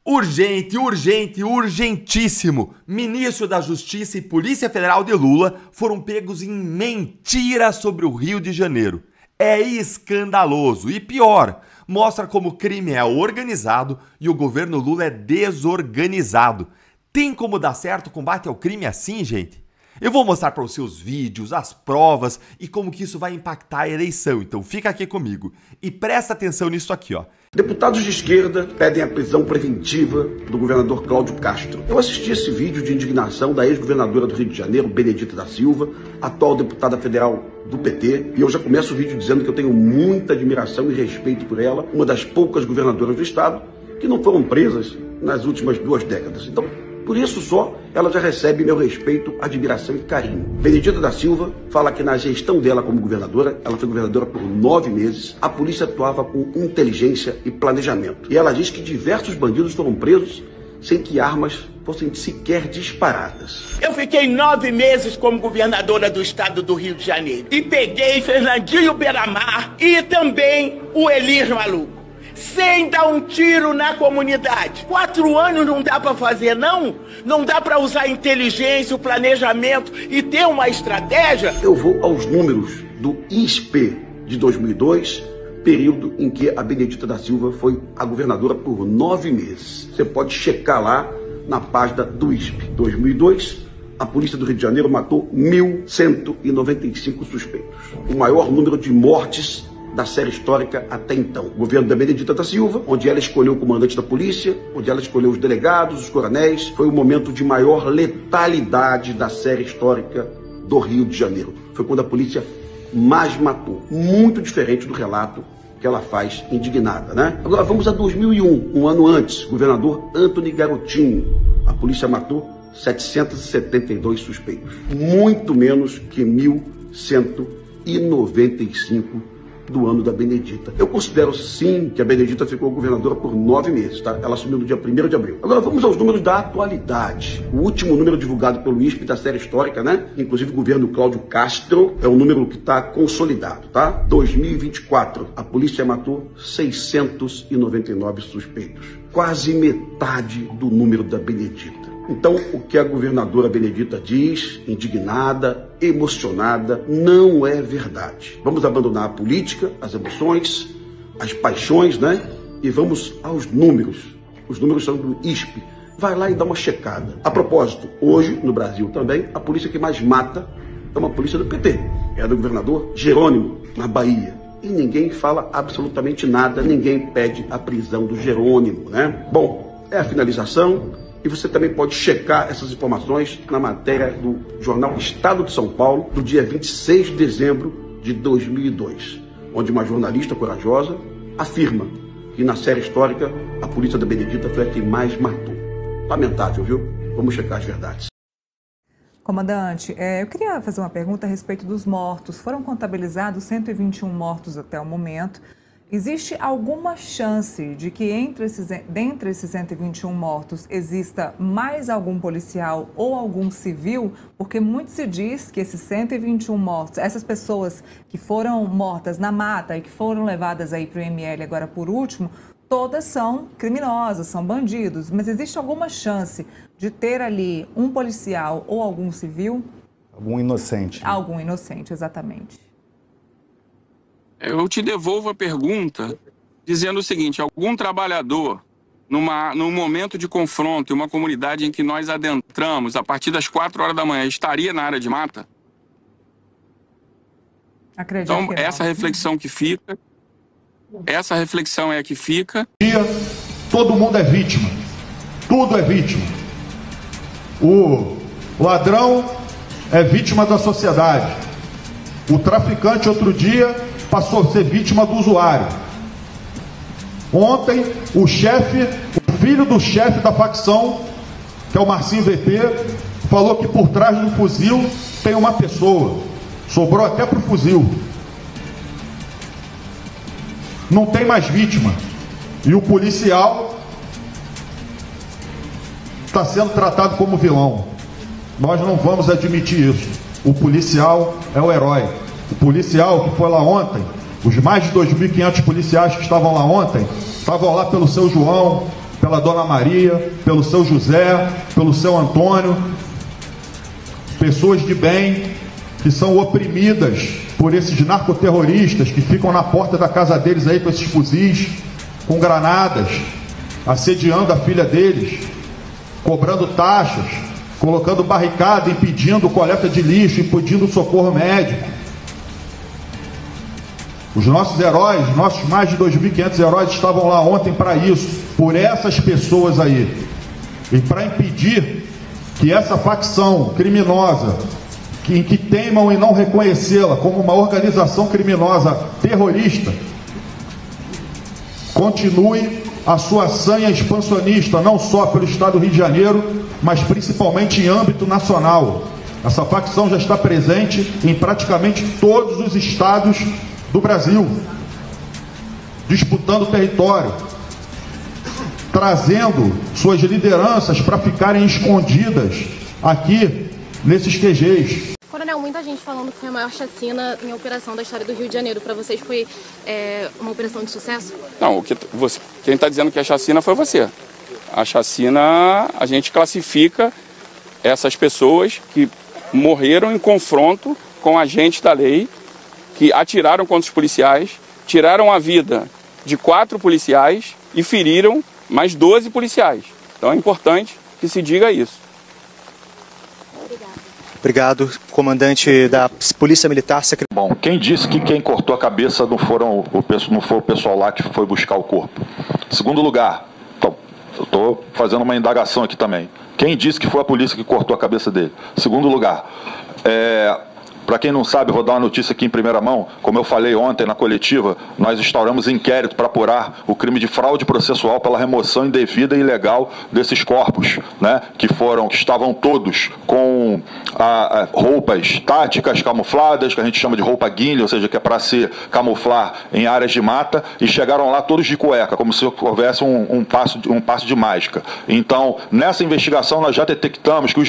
Urgente, urgente, urgentíssimo! Ministro da Justiça e Polícia Federal de Lula foram pegos em mentira sobre o Rio de Janeiro. É escandaloso e pior, mostra como o crime é organizado e o governo Lula é desorganizado. Tem como dar certo o combate ao crime assim, gente? Eu vou mostrar para você os vídeos, as provas e como que isso vai impactar a eleição. Então fica aqui comigo e presta atenção nisso aqui, ó. Deputados de esquerda pedem a prisão preventiva do governador Cláudio Castro. Eu assisti esse vídeo de indignação da ex-governadora do Rio de Janeiro, Benedita da Silva, atual deputada federal do PT, e eu já começo o vídeo dizendo que eu tenho muita admiração e respeito por ela, uma das poucas governadoras do estado que não foram presas nas últimas 2 décadas. Então, por isso só, ela já recebe meu respeito, admiração e carinho. Benedita da Silva fala que na gestão dela como governadora, ela foi governadora por 9 meses, a polícia atuava com inteligência e planejamento. E ela diz que diversos bandidos foram presos sem que armas fossem sequer disparadas. Eu fiquei 9 meses como governadora do estado do Rio de Janeiro e peguei Fernandinho Beiramar e também o Elis Maluco, sem dar um tiro na comunidade. 4 anos não dá para fazer, não? Não dá para usar a inteligência, o planejamento e ter uma estratégia? Eu vou aos números do ISP de 2002, período em que a Benedita da Silva foi a governadora por 9 meses. Você pode checar lá na página do ISP. 2002, a polícia do Rio de Janeiro matou 1.195 suspeitos. O maior número de mortes da série histórica até então. O governo da Benedita da Silva, onde ela escolheu o comandante da polícia, onde ela escolheu os delegados, os coronéis, foi o momento de maior letalidade da série histórica do Rio de Janeiro. Foi quando a polícia mais matou. Muito diferente do relato que ela faz indignada, né? Agora vamos a 2001, um ano antes, governador Antony Garotinho. A polícia matou 772 suspeitos. Muito menos que 1.195 do ano da Benedita. Eu considero sim que a Benedita ficou governadora por 9 meses, tá? Ela assumiu no dia 1º de abril. Agora vamos aos números da atualidade. O último número divulgado pelo ISP da série histórica, né? Inclusive o governo Cláudio Castro, é um número que está consolidado, tá? 2024, a polícia matou 699 suspeitos. Quase metade do número da Benedita. Então, o que a governadora Benedita diz, indignada, emocionada, não é verdade. Vamos abandonar a política, as emoções, as paixões, né? E vamos aos números. Os números são do ISP. Vai lá e dá uma checada. A propósito, hoje, no Brasil também, a polícia que mais mata é uma polícia do PT. É a do governador Jerônimo, na Bahia. E ninguém fala absolutamente nada, ninguém pede a prisão do Jerônimo, né? Bom, é a finalização. E você também pode checar essas informações na matéria do jornal Estado de São Paulo, do dia 26 de dezembro de 2002, onde uma jornalista corajosa afirma que na série histórica a polícia da Benedita foi a que mais matou. Lamentável, viu? Vamos checar as verdades. Comandante, eu queria fazer uma pergunta a respeito dos mortos. Foram contabilizados 121 mortos até o momento. Existe alguma chance de que dentre esses 121 mortos exista mais algum policial ou algum civil? Porque muito se diz que esses 121 mortos, essas pessoas que foram mortas na mata e que foram levadas aí para o IML agora por último, todas são criminosas, são bandidos. Mas existe alguma chance de ter ali um policial ou algum civil? Algum inocente. Algum inocente, exatamente. Eu te devolvo a pergunta dizendo o seguinte: algum trabalhador, num momento de confronto em uma comunidade em que nós adentramos a partir das 4 horas da manhã, estaria na área de mata? Acredito então, que não. essa reflexão é a que fica. Todo mundo é vítima. Tudo é vítima. O ladrão é vítima da sociedade. O traficante, outro dia, passou a ser vítima do usuário. Ontem, o filho do chefe da facção, que é o Marcinho VT, falou que por trás do fuzil tem uma pessoa. Sobrou até para o fuzil. Não tem mais vítima. E o policial está sendo tratado como vilão. Nós não vamos admitir isso. O policial é o herói. O policial que foi lá ontem, os mais de 2.500 policiais que estavam lá ontem, estavam lá pelo seu João, pela Dona Maria, pelo seu José, pelo seu Antônio, pessoas de bem que são oprimidas por esses narcoterroristas que ficam na porta da casa deles aí com esses fuzis, com granadas, assediando a filha deles, cobrando taxas, colocando barricada, impedindo coleta de lixo, impedindo socorro médico. Os nossos heróis, nossos mais de 2.500 heróis estavam lá ontem para isso, por essas pessoas aí. E para impedir que essa facção criminosa, em que teimam em não reconhecê-la como uma organização criminosa terrorista, continue a sua sanha expansionista, não só pelo estado do Rio de Janeiro, mas principalmente em âmbito nacional. Essa facção já está presente em praticamente todos os estados do Brasil, disputando território, trazendo suas lideranças para ficarem escondidas aqui nesses QGs. Coronel, muita gente falando que foi a maior chacina em operação da história do Rio de Janeiro. Para vocês foi uma operação de sucesso? Não, quem está dizendo que a chacina foi você. A chacina, a gente classifica essas pessoas que morreram em confronto com agentes da lei, que atiraram contra os policiais, tiraram a vida de 4 policiais e feriram mais 12 policiais. Então é importante que se diga isso. Obrigado, comandante da Polícia Militar. Bom, quem disse que quem cortou a cabeça não foi o pessoal lá que foi buscar o corpo? Segundo lugar, então, eu estou fazendo uma indagação aqui também. Quem disse que foi a polícia que cortou a cabeça dele? Segundo lugar, para quem não sabe, vou dar uma notícia aqui em primeira mão. Como eu falei ontem na coletiva, nós instauramos inquérito para apurar o crime de fraude processual pela remoção indevida e ilegal desses corpos, né, que estavam todos com roupas táticas camufladas, que a gente chama de roupa guinle, ou seja, que é para se camuflar em áreas de mata, e chegaram lá todos de cueca, como se houvesse um passo de mágica. Então, nessa investigação, nós já detectamos que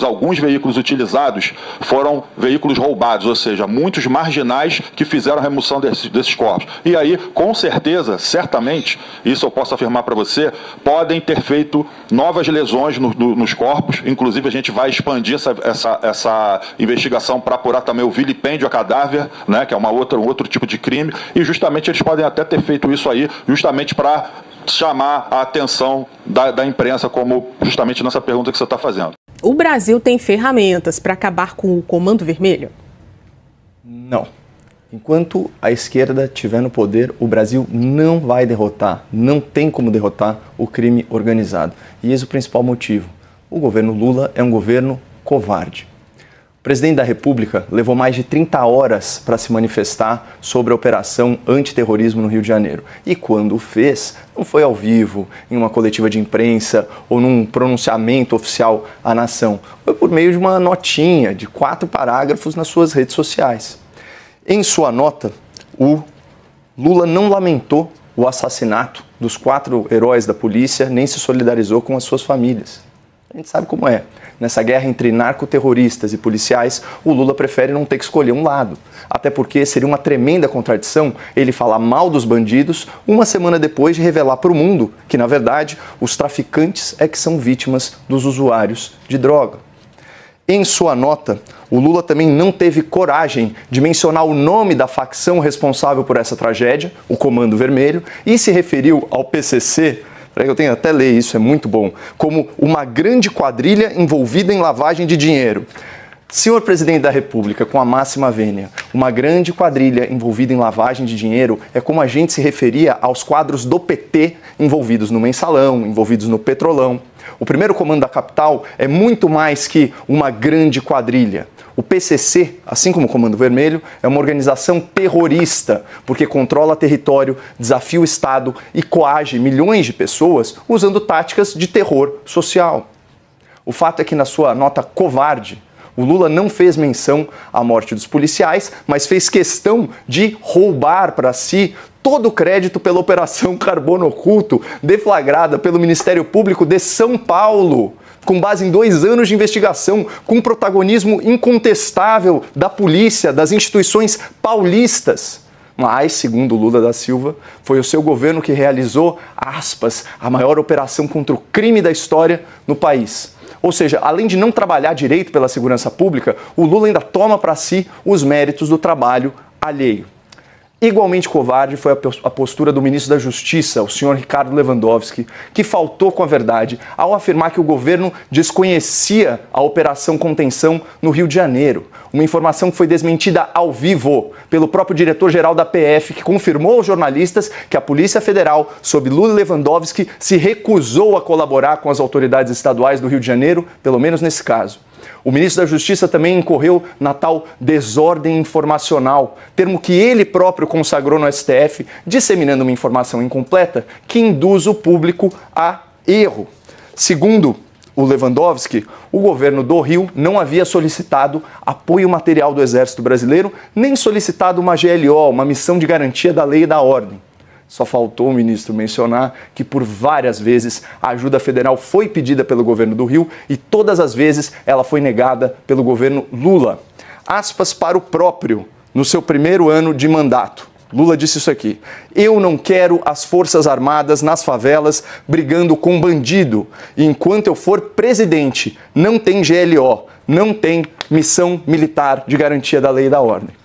alguns veículos utilizados foram veículos roubados, ou seja, muitos marginais que fizeram a remoção desses corpos. E aí, com certeza, certamente, isso eu posso afirmar para você, podem ter feito novas lesões nos corpos. Inclusive, a gente vai expandir essa investigação para apurar também o vilipêndio a cadáver, né, que é um outro tipo de crime, e justamente eles podem até ter feito isso aí, justamente para chamar a atenção da imprensa, como justamente nessa pergunta que você está fazendo. O Brasil tem ferramentas para acabar com o Comando Vermelho? Não. Enquanto a esquerda estiver no poder, o Brasil não vai derrotar, não tem como derrotar o crime organizado. E esse é o principal motivo. O governo Lula é um governo covarde. O presidente da República levou mais de 30 horas para se manifestar sobre a operação antiterrorismo no Rio de Janeiro. E quando o fez, não foi ao vivo, em uma coletiva de imprensa ou num pronunciamento oficial à nação. Foi por meio de uma notinha de 4 parágrafos nas suas redes sociais. Em sua nota, o Lula não lamentou o assassinato dos 4 heróis da polícia, nem se solidarizou com as suas famílias. A gente sabe como é. Nessa guerra entre narcoterroristas e policiais, o Lula prefere não ter que escolher um lado. Até porque seria uma tremenda contradição ele falar mal dos bandidos uma semana depois de revelar para o mundo que, na verdade, os traficantes é que são vítimas dos usuários de droga. Em sua nota, o Lula também não teve coragem de mencionar o nome da facção responsável por essa tragédia, o Comando Vermelho, e se referiu ao PCC, eu tenho até ler isso, é muito bom, como uma grande quadrilha envolvida em lavagem de dinheiro. Senhor Presidente da República, com a máxima vênia, uma grande quadrilha envolvida em lavagem de dinheiro é como a gente se referia aos quadros do PT envolvidos no Mensalão, envolvidos no Petrolão. O primeiro comando da capital é muito mais que uma grande quadrilha. O PCC, assim como o Comando Vermelho, é uma organização terrorista, porque controla território, desafia o Estado e coage milhões de pessoas usando táticas de terror social. O fato é que na sua nota covarde, o Lula não fez menção à morte dos policiais, mas fez questão de roubar para si todo o crédito pela Operação Carbono Oculto, deflagrada pelo Ministério Público de São Paulo, com base em 2 anos de investigação, com protagonismo incontestável da polícia, das instituições paulistas. Mas, segundo Lula da Silva, foi o seu governo que realizou, aspas, a maior operação contra o crime da história no país. Ou seja, além de não trabalhar direito pela segurança pública, o Lula ainda toma para si os méritos do trabalho alheio. Igualmente covarde foi a postura do ministro da Justiça, o senhor Ricardo Lewandowski, que faltou com a verdade ao afirmar que o governo desconhecia a Operação Contenção no Rio de Janeiro. Uma informação que foi desmentida ao vivo pelo próprio diretor-geral da PF, que confirmou aos jornalistas que a Polícia Federal, sob Lula e Lewandowski, se recusou a colaborar com as autoridades estaduais do Rio de Janeiro, pelo menos nesse caso. O ministro da Justiça também incorreu na tal desordem informacional, termo que ele próprio consagrou no STF, disseminando uma informação incompleta que induz o público a erro. Segundo o Lewandowski, o governo do Rio não havia solicitado apoio material do Exército Brasileiro, nem solicitado uma GLO, uma missão de garantia da lei e da ordem. Só faltou o ministro mencionar que por várias vezes a ajuda federal foi pedida pelo governo do Rio e todas as vezes ela foi negada pelo governo Lula. Aspas para o próprio, no seu primeiro ano de mandato. Lula disse isso aqui: eu não quero as Forças Armadas nas favelas brigando com bandido. E enquanto eu for presidente, não tem GLO, não tem missão militar de garantia da lei e da ordem.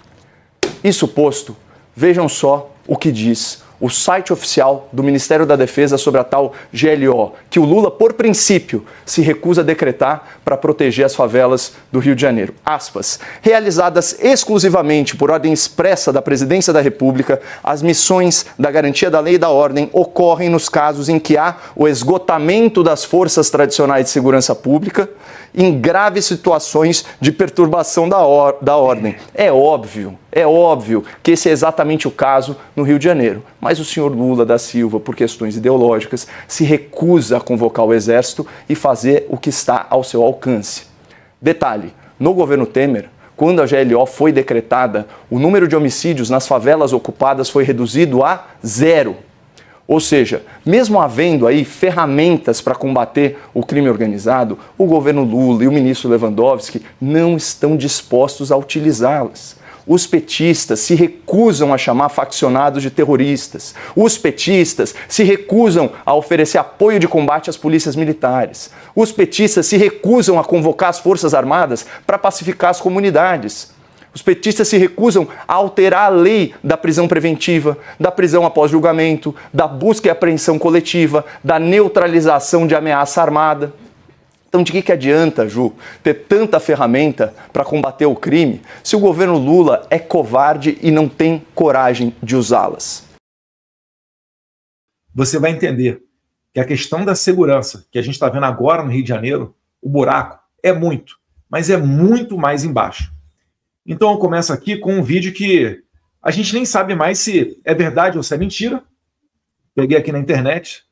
Isso posto, vejam só o que diz o site oficial do Ministério da Defesa sobre a tal GLO, que o Lula, por princípio, se recusa a decretar para proteger as favelas do Rio de Janeiro. Aspas, realizadas exclusivamente por ordem expressa da Presidência da República, as missões da garantia da lei e da ordem ocorrem nos casos em que há o esgotamento das forças tradicionais de segurança pública em graves situações de perturbação da ordem. É óbvio que esse é exatamente o caso no Rio de Janeiro. Mas o senhor Lula da Silva, por questões ideológicas, se recusa a convocar o Exército e fazer o que está ao seu alcance. Detalhe, no governo Temer, quando a GLO foi decretada, o número de homicídios nas favelas ocupadas foi reduzido a 0. Ou seja, mesmo havendo aí ferramentas para combater o crime organizado, o governo Lula e o ministro Lewandowski não estão dispostos a utilizá-las. Os petistas se recusam a chamar faccionados de terroristas. Os petistas se recusam a oferecer apoio de combate às polícias militares. Os petistas se recusam a convocar as Forças Armadas para pacificar as comunidades. Os petistas se recusam a alterar a lei da prisão preventiva, da prisão após julgamento, da busca e apreensão coletiva, da neutralização de ameaça armada. Então, de que adianta, Ju, ter tanta ferramenta para combater o crime se o governo Lula é covarde e não tem coragem de usá-las? Você vai entender que a questão da segurança que a gente está vendo agora no Rio de Janeiro, o buraco é muito, mas é muito mais embaixo. Então eu começo aqui com um vídeo que a gente nem sabe mais se é verdade ou se é mentira. Peguei aqui na internet,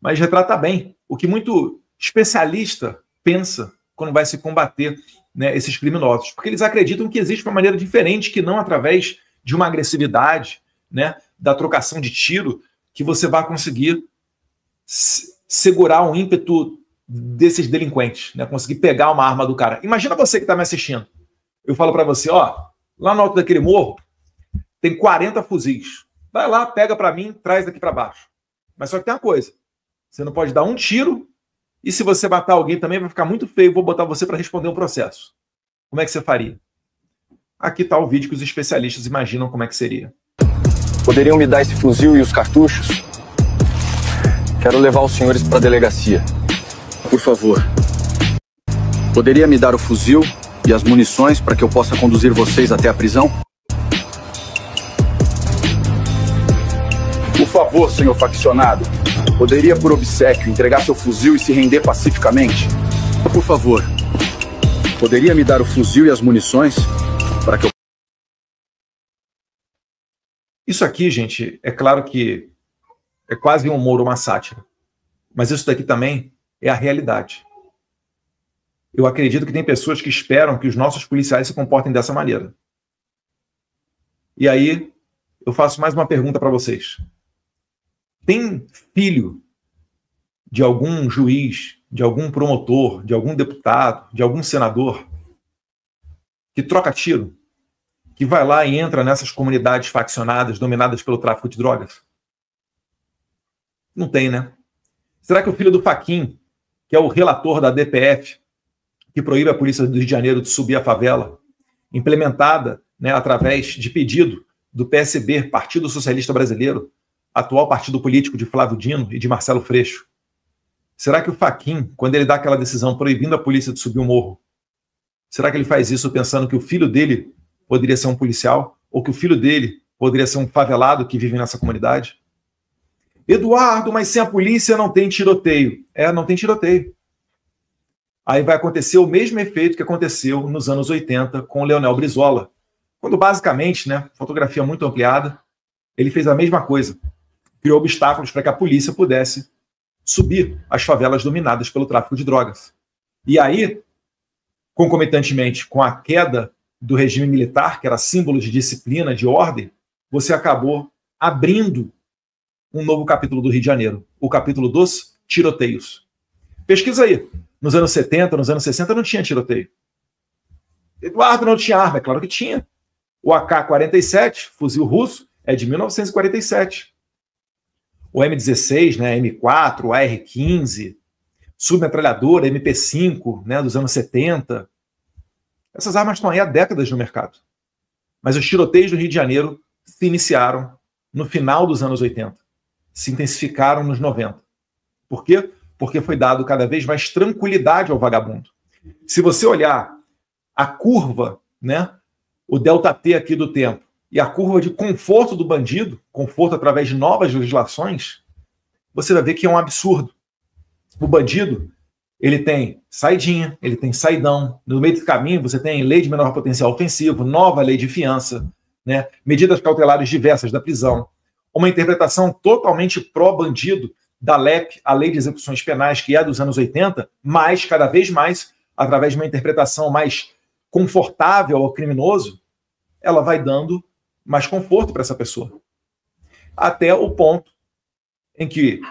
mas retrata bem o que muito especialista pensa quando vai se combater, né, esses criminosos. Porque eles acreditam que existe uma maneira diferente, que não através de uma agressividade, né, da trocação de tiro, que você vai conseguir segurar um ímpeto desses delinquentes, né, conseguir pegar uma arma do cara. Imagina você que está me assistindo. Eu falo para você, ó, lá no alto daquele morro tem 40 fuzis. Vai lá, pega para mim, traz daqui para baixo. Mas só que tem uma coisa, você não pode dar um tiro e se você matar alguém também vai ficar muito feio, vou botar você para responder um processo. Como é que você faria? Aqui está o vídeo que os especialistas imaginam como é que seria. Poderiam me dar esse fuzil e os cartuchos? Quero levar os senhores para a delegacia. Por favor. Poderia me dar o fuzil e as munições para que eu possa conduzir vocês até a prisão? Por favor, senhor faccionado. Poderia, por obséquio, entregar seu fuzil e se render pacificamente? Por favor. Poderia me dar o fuzil e as munições para que eu... Isso aqui, gente, é claro que é quase um humor, uma sátira. Mas isso daqui também é a realidade. Eu acredito que tem pessoas que esperam que os nossos policiais se comportem dessa maneira. E aí, eu faço mais uma pergunta para vocês. Tem filho de algum juiz, de algum promotor, de algum deputado, de algum senador que troca tiro, que vai lá e entra nessas comunidades faccionadas dominadas pelo tráfico de drogas? Não tem, né? Será que o filho do Fachin, que é o relator da DPF, que proíbe a polícia do Rio de Janeiro de subir a favela, implementada, né, através de pedido do PSB, Partido Socialista Brasileiro, atual partido político de Flávio Dino e de Marcelo Freixo, será que o Fachin, quando ele dá aquela decisão proibindo a polícia de subir o morro, será que ele faz isso pensando que o filho dele poderia ser um policial? Ou que o filho dele poderia ser um favelado que vive nessa comunidade? Eduardo, mas sem a polícia não tem tiroteio. Não tem tiroteio. Aí vai acontecer o mesmo efeito que aconteceu nos anos 80 com o Leonel Brizola, quando basicamente, né, fotografia muito ampliada, ele fez a mesma coisa. Criou obstáculos para que a polícia pudesse subir as favelas dominadas pelo tráfico de drogas. E aí, concomitantemente com a queda do regime militar, que era símbolo de disciplina, de ordem, você acabou abrindo um novo capítulo do Rio de Janeiro, o capítulo dos tiroteios. Pesquisa aí. Nos anos 70, nos anos 60 não tinha tiroteio. Eduardo, não tinha arma? É claro que tinha. O AK-47, fuzil russo, é de 1947. O M16, né, M4, o AR-15, submetralhadora, MP5, né, dos anos 70. Essas armas estão aí há décadas no mercado. Mas os tiroteios do Rio de Janeiro se iniciaram no final dos anos 80. Se intensificaram nos 90. Por quê? Porque foi dado cada vez mais tranquilidade ao vagabundo. Se você olhar a curva, né, o delta T aqui do tempo, e a curva de conforto do bandido, conforto através de novas legislações, você vai ver que é um absurdo. O bandido, ele tem saidinha, ele tem saidão, no meio do caminho você tem lei de menor potencial ofensivo, nova lei de fiança, né, medidas cautelares diversas da prisão, uma interpretação totalmente pró-bandido da LEP, a Lei de Execuções Penais, que é dos anos 80, mas cada vez mais, através de uma interpretação mais confortável ao criminoso, ela vai dando mais conforto para essa pessoa. Até o ponto em que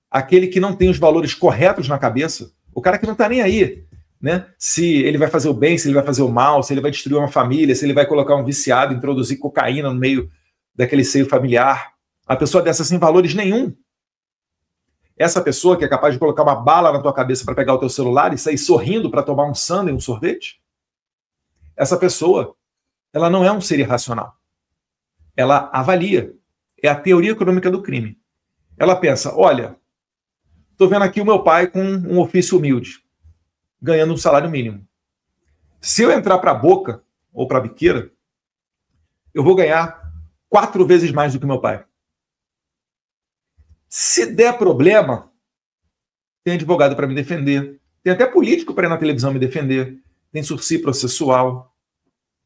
aquele que não tem os valores corretos na cabeça, o cara que não está nem aí, né, se ele vai fazer o bem, se ele vai fazer o mal, se ele vai destruir uma família, se ele vai colocar um viciado, introduzir cocaína no meio daquele seio familiar, a pessoa dessa sem valores nenhum. Essa pessoa que é capaz de colocar uma bala na tua cabeça para pegar o teu celular e sair sorrindo para tomar um sundae, um sorvete, essa pessoa, ela não é um ser irracional. Ela avalia. É a teoria econômica do crime. Ela pensa, olha, estou vendo aqui o meu pai com um ofício humilde, ganhando um salário mínimo. Se eu entrar para a boca ou para a biqueira, eu vou ganhar 4 vezes mais do que meu pai. Se der problema, tem advogado para me defender, tem até político para ir na televisão me defender, tem sursi processual,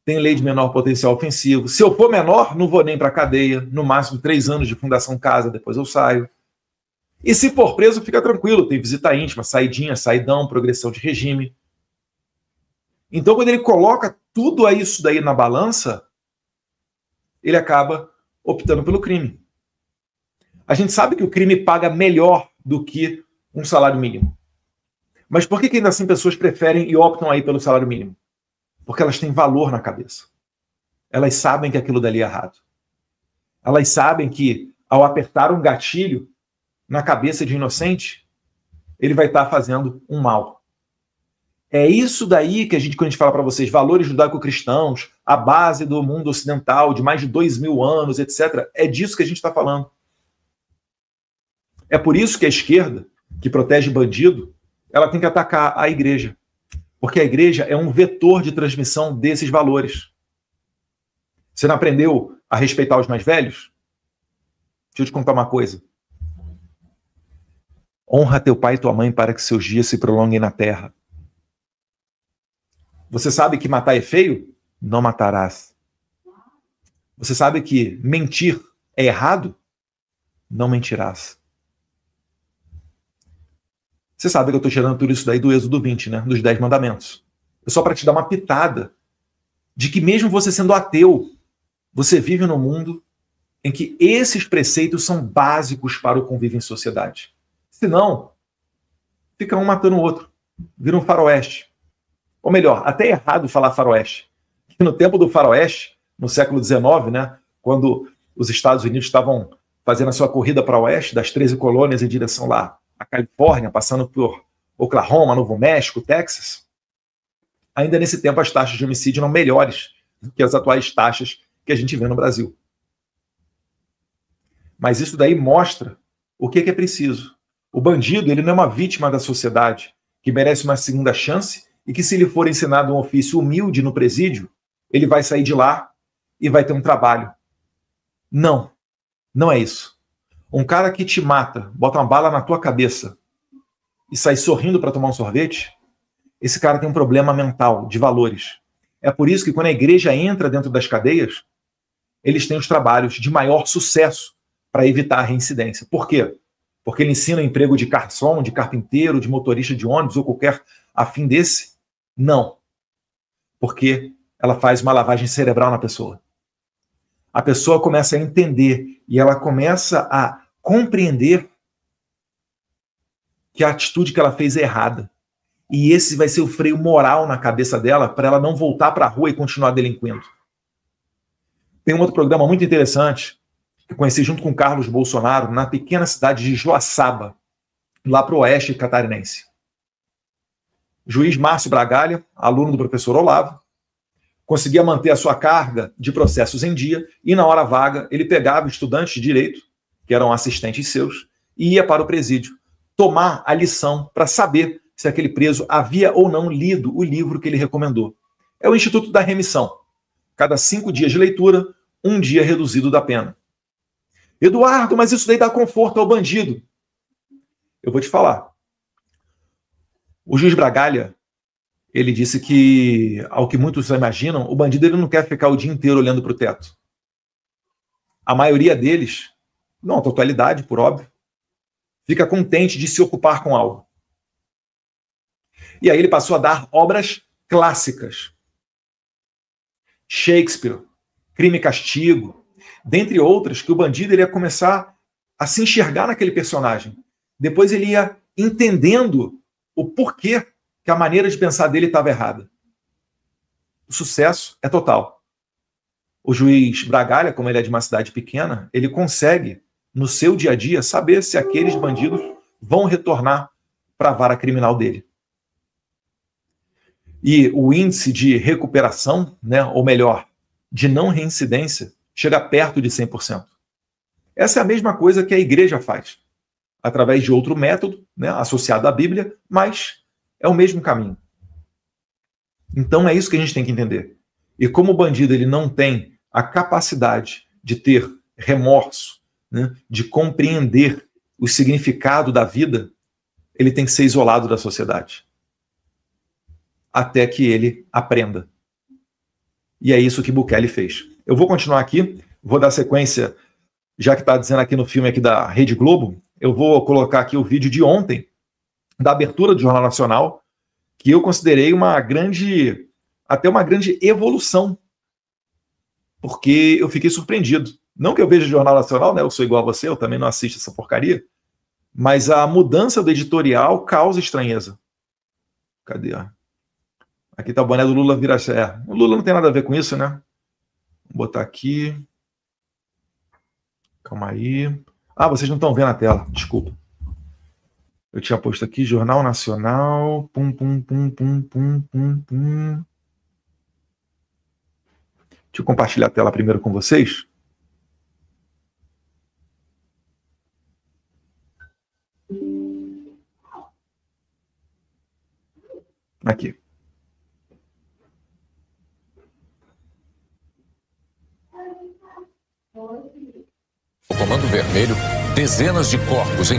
tem lei de menor potencial ofensivo. Se eu for menor, não vou nem para a cadeia, no máximo 3 anos de fundação casa, depois eu saio. E se for preso, fica tranquilo, tem visita íntima, saidinha, saidão, progressão de regime. Então, quando ele coloca tudo isso daí na balança, ele acaba optando pelo crime. A gente sabe que o crime paga melhor do que um salário mínimo. Mas por que ainda assim pessoas preferem e optam aí pelo salário mínimo? Porque elas têm valor na cabeça. Elas sabem que aquilo dali é errado. Elas sabem que, ao apertar um gatilho na cabeça de um inocente, ele vai estar fazendo um mal. É isso daí que quando a gente fala para vocês, valores judaico-cristãos, a base do mundo ocidental, de mais de 2000 anos, etc. É disso que a gente está falando. É por isso que a esquerda, que protege bandido, ela tem que atacar a igreja. Porque a igreja é um vetor de transmissão desses valores. Você não aprendeu a respeitar os mais velhos? Deixa eu te contar uma coisa. Honra teu pai e tua mãe para que seus dias se prolonguem na terra. Você sabe que matar é feio? Não matarás. Você sabe que mentir é errado? Não mentirás. Você sabe que eu estou tirando tudo isso daí do Êxodo 20, né? Dos 10 mandamentos. É só para te dar uma pitada de que mesmo você sendo ateu, você vive num mundo em que esses preceitos são básicos para o convívio em sociedade. Senão, fica um matando o outro. Vira um faroeste. Ou melhor, até é errado falar faroeste. Porque no tempo do faroeste, no século XIX, né, quando os Estados Unidos estavam fazendo a sua corrida para o oeste, das 13 colônias em direção lá à Califórnia, passando por Oklahoma, Novo México, Texas. Ainda nesse tempo as taxas de homicídio eram melhores do que as atuais taxas que a gente vê no Brasil. Mas isso daí mostra o que é preciso. O bandido, ele não é uma vítima da sociedade que merece uma segunda chance e que, se lhe for ensinado um ofício humilde no presídio, ele vai sair de lá e vai ter um trabalho. Não, não é isso. Um cara que te mata, bota uma bala na tua cabeça e sai sorrindo para tomar um sorvete, esse cara tem um problema mental, de valores. É por isso que quando a igreja entra dentro das cadeias, eles têm os trabalhos de maior sucesso para evitar a reincidência. Por quê? Porque ele ensina emprego de garçom, de carpinteiro, de motorista de ônibus ou qualquer afim desse? Não. Porque ela faz uma lavagem cerebral na pessoa. A pessoa começa a entender e ela começa a compreender que a atitude que ela fez é errada. E esse vai ser o freio moral na cabeça dela para ela não voltar para a rua e continuar delinquindo. Tem um outro programa muito interessante que eu conheci junto com Carlos Bolsonaro na pequena cidade de Joaçaba, lá para o oeste catarinense. Juiz Márcio Bragalha, aluno do professor Olavo, conseguia manter a sua carga de processos em dia e, na hora vaga, ele pegava estudantes de direito, que eram assistentes seus, e ia para o presídio tomar a lição para saber se aquele preso havia ou não lido o livro que ele recomendou. É o Instituto da Remissão. Cada 5 dias de leitura, 1 dia reduzido da pena. Eduardo, mas isso daí dá conforto ao bandido. Eu vou te falar. O juiz Bragalha, ele disse que, ao que muitos imaginam, o bandido ele não quer ficar o dia inteiro olhando para o teto. A maioria deles, não a totalidade, por óbvio, fica contente de se ocupar com algo. E aí ele passou a dar obras clássicas. Shakespeare, Crime e Castigo, dentre outras, que o bandido ele ia começar a se enxergar naquele personagem. Depois ele ia entendendo o porquê que a maneira de pensar dele estava errada. O sucesso é total. O juiz Bragalha, como ele é de uma cidade pequena, ele consegue, no seu dia a dia, saber se aqueles bandidos vão retornar para a vara criminal dele. E o índice de recuperação, né, ou melhor, de não reincidência, chega perto de 100%. Essa é a mesma coisa que a igreja faz, através de outro método, né, associado à Bíblia, mas é o mesmo caminho. Então é isso que a gente tem que entender. E como o bandido ele não tem a capacidade de ter remorso, né, de compreender o significado da vida, ele tem que ser isolado da sociedade. Até que ele aprenda. E é isso que Bukele fez. Eu vou continuar aqui, vou dar sequência, já que está dizendo aqui no filme aqui da Rede Globo, eu vou colocar aqui o vídeo de ontem, da abertura do Jornal Nacional, que eu considerei até uma grande evolução, porque eu fiquei surpreendido. Não que eu veja o Jornal Nacional, né? Eu sou igual a você, eu também não assisto essa porcaria, mas a mudança do editorial causa estranheza. Cadê? Aqui tá o boné do Lula Viraché. O Lula não tem nada a ver com isso, né? Vou botar aqui. Calma aí. Ah, vocês não estão vendo a tela, desculpa. Eu tinha posto aqui, Jornal Nacional. Pum, pum, pum, pum, pum, pum, pum. Deixa eu compartilhar a tela primeiro com vocês. Aqui. O Comando Vermelho, dezenas de corpos em...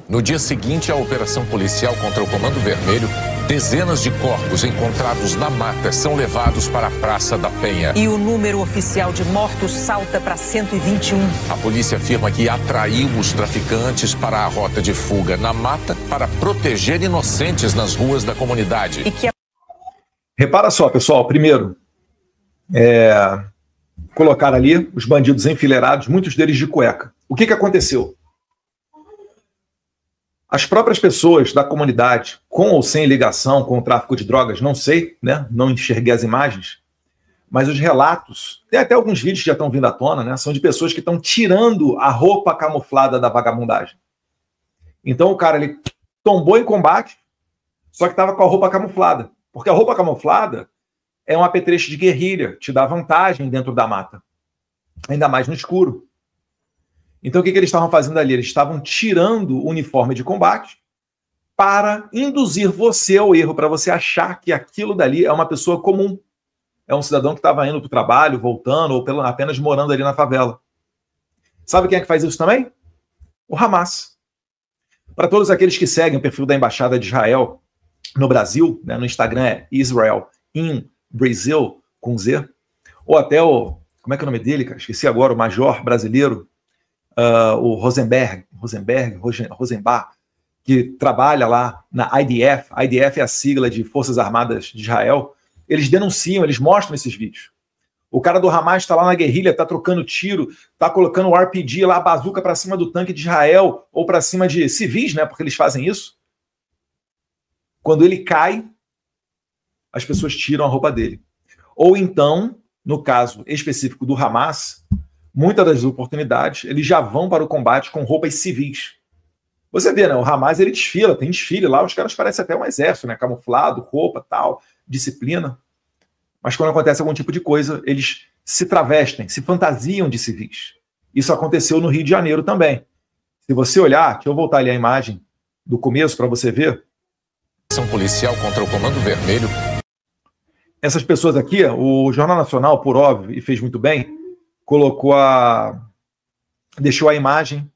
No dia seguinte à operação policial contra o Comando Vermelho, dezenas de corpos encontrados na mata são levados para a Praça da Penha. E o número oficial de mortos salta para 121. A polícia afirma que atraiu os traficantes para a rota de fuga na mata para proteger inocentes nas ruas da comunidade. Repara só, pessoal, primeiro, colocar ali os bandidos enfileirados, muitos deles de cueca. O que aconteceu? As próprias pessoas da comunidade, com ou sem ligação com o tráfico de drogas, não sei, né? Não enxerguei as imagens, mas os relatos, tem até alguns vídeos que já estão vindo à tona, né? São de pessoas que estão tirando a roupa camuflada da vagabundagem. Então o cara, ele tombou em combate, só que estava com a roupa camuflada. Porque a roupa camuflada é um apetrecho de guerrilha, te dá vantagem dentro da mata. Ainda mais no escuro. Então o que eles estavam fazendo ali? Eles estavam tirando o uniforme de combate para induzir você ao erro, para você achar que aquilo dali é uma pessoa comum. É um cidadão que estava indo para o trabalho, voltando, ou apenas morando ali na favela. Sabe quem é que faz isso também? O Hamas. Para todos aqueles que seguem o perfil da Embaixada de Israel no Brasil, né, no Instagram é Israel in Brazil, com Z, ou até o, como é que é o nome dele, cara? Esqueci agora, o major brasileiro, o Rosenbach, que trabalha lá na IDF. A IDF é a sigla de Forças Armadas de Israel. Eles denunciam, eles mostram esses vídeos. O cara do Hamas está lá na guerrilha, está trocando tiro, está colocando o RPG lá, a bazuca para cima do tanque de Israel, ou para cima de civis, né? Porque eles fazem isso. Quando ele cai, as pessoas tiram a roupa dele. Ou então, no caso específico do Hamas, muitas das oportunidades, eles já vão para o combate com roupas civis. Você vê, né? O Hamas, ele desfila, tem desfile lá, os caras parecem até um exército, né? Camuflado, roupa, tal, disciplina. Mas quando acontece algum tipo de coisa, eles se travestem, se fantasiam de civis. Isso aconteceu no Rio de Janeiro também. Se você olhar, deixa eu voltar ali a imagem do começo para você ver. Ação policial contra o Comando Vermelho. Essas pessoas aqui, o Jornal Nacional, por óbvio, e fez muito bem, deixou a imagem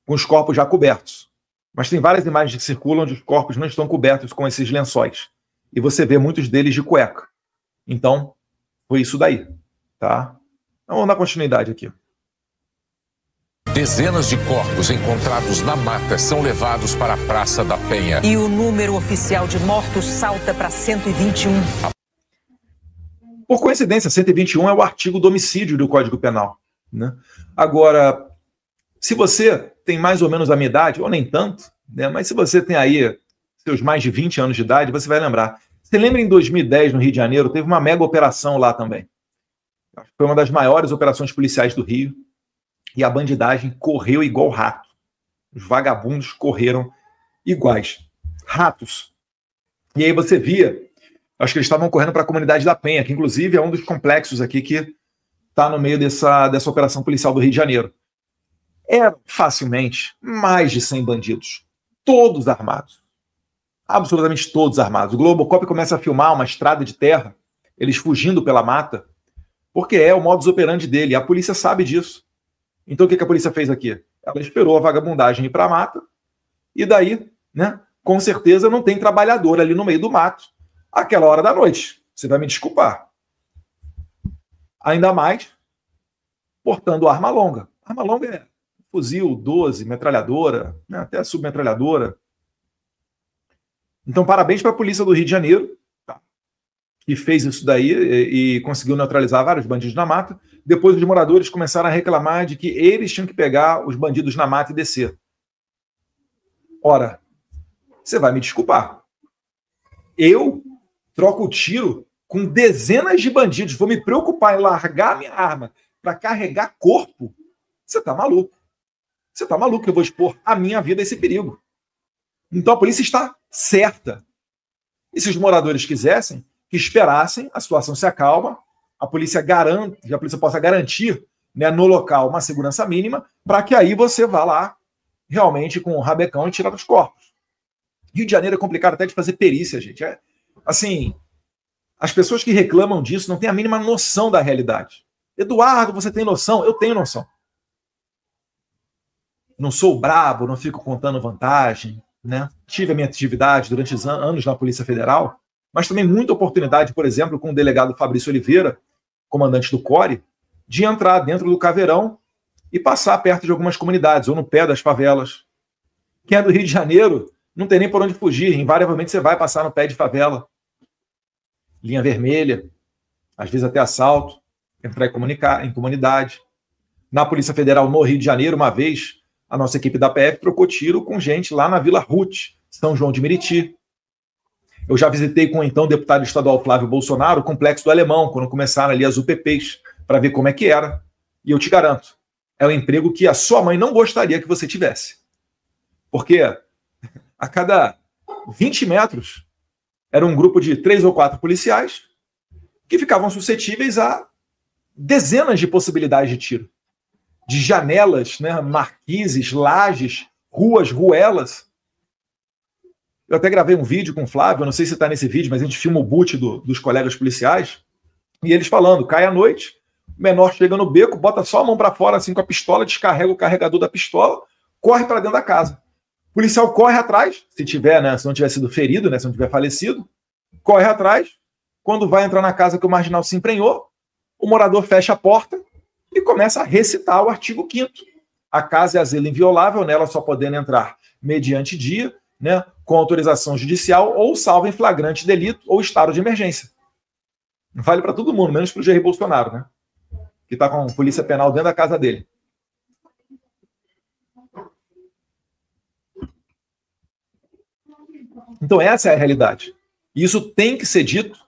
com os corpos já cobertos. Mas tem várias imagens que circulam onde os corpos não estão cobertos com esses lençóis. E você vê muitos deles de cueca. Então, foi isso daí, tá? Então, vamos dar continuidade aqui. Dezenas de corpos encontrados na mata são levados para a Praça da Penha. E o número oficial de mortos salta para 121. Por coincidência, 121 é o artigo do homicídio do Código Penal, né? Agora, se você tem mais ou menos a minha idade, ou nem tanto, né? Mas se você tem aí seus mais de 20 anos de idade, você vai lembrar. Você lembra em 2010, no Rio de Janeiro, teve uma mega operação lá também. Foi uma das maiores operações policiais do Rio. E a bandidagem correu igual rato. Os vagabundos correram iguais. Ratos. E aí você via, acho que eles estavam correndo para a comunidade da Penha, que inclusive é um dos complexos aqui que está no meio dessa operação policial do Rio de Janeiro. Eram facilmente mais de 100 bandidos. Todos armados. Absolutamente todos armados. O Globocop começa a filmar uma estrada de terra, eles fugindo pela mata, porque é o modus operandi dele. A polícia sabe disso. Então o que a polícia fez aqui? Ela esperou a vagabundagem ir para a mata, e daí, né, com certeza não tem trabalhador ali no meio do mato, àquela hora da noite. Você vai me desculpar. Ainda mais portando arma longa. Arma longa é fuzil, 12, metralhadora, né, até submetralhadora. Então, parabéns para a polícia do Rio de Janeiro, tá, que fez isso daí e conseguiu neutralizar vários bandidos na mata. Depois os moradores começaram a reclamar de que eles tinham que pegar os bandidos na mata e descer. Ora, você vai me desculpar. Eu troco o tiro com dezenas de bandidos, vou me preocupar em largar minha arma para carregar corpo? Você tá maluco. Você tá maluco que eu vou expor a minha vida a esse perigo. Então a polícia está certa. E se os moradores quisessem, que esperassem, a situação se acalma, a polícia possa garantir, né, no local uma segurança mínima, para que aí você vá lá realmente com o rabecão e tirar os corpos. Rio de Janeiro é complicado até de fazer perícia, gente. Assim, as pessoas que reclamam disso não têm a mínima noção da realidade. Eduardo, você tem noção? Eu tenho noção. Não sou brabo, não fico contando vantagem, né? Tive a minha atividade durante anos na Polícia Federal, mas também muita oportunidade, por exemplo, com o delegado Fabrício Oliveira, comandante do CORE, de entrar dentro do Caveirão e passar perto de algumas comunidades, ou no pé das favelas. Quem é do Rio de Janeiro não tem nem por onde fugir, invariavelmente você vai passar no pé de favela. Linha vermelha, às vezes até assalto, entrar em comunidade. Na Polícia Federal no Rio de Janeiro, uma vez, a nossa equipe da PF trocou tiro com gente lá na Vila Ruth, São João de Meriti. Eu já visitei com o então deputado estadual Flávio Bolsonaro o Complexo do Alemão, quando começaram ali as UPPs, para ver como é que era. E eu te garanto, é um emprego que a sua mãe não gostaria que você tivesse. Porque a cada 20 metros era um grupo de 3 ou 4 policiais que ficavam suscetíveis a dezenas de possibilidades de tiro. De janelas, né, marquises, lajes, ruas, ruelas. Eu até gravei um vídeo com o Flávio, eu não sei se está nesse vídeo, mas a gente filma o boot dos colegas policiais, e eles falando, cai à noite, o menor chega no beco, bota só a mão para fora assim com a pistola, descarrega o carregador da pistola, corre para dentro da casa. O policial corre atrás, se tiver, né, se não tiver sido ferido, né, se não tiver falecido, corre atrás, quando vai entrar na casa que o marginal se emprenhou, o morador fecha a porta e começa a recitar o artigo 5º. A casa é asilo inviolável, nela só podendo entrar mediante dia, né, com autorização judicial ou salvo em flagrante delito ou estado de emergência. Vale para todo mundo, menos para o Jair Bolsonaro, né, que está com a polícia penal dentro da casa dele. Então essa é a realidade. E isso tem que ser dito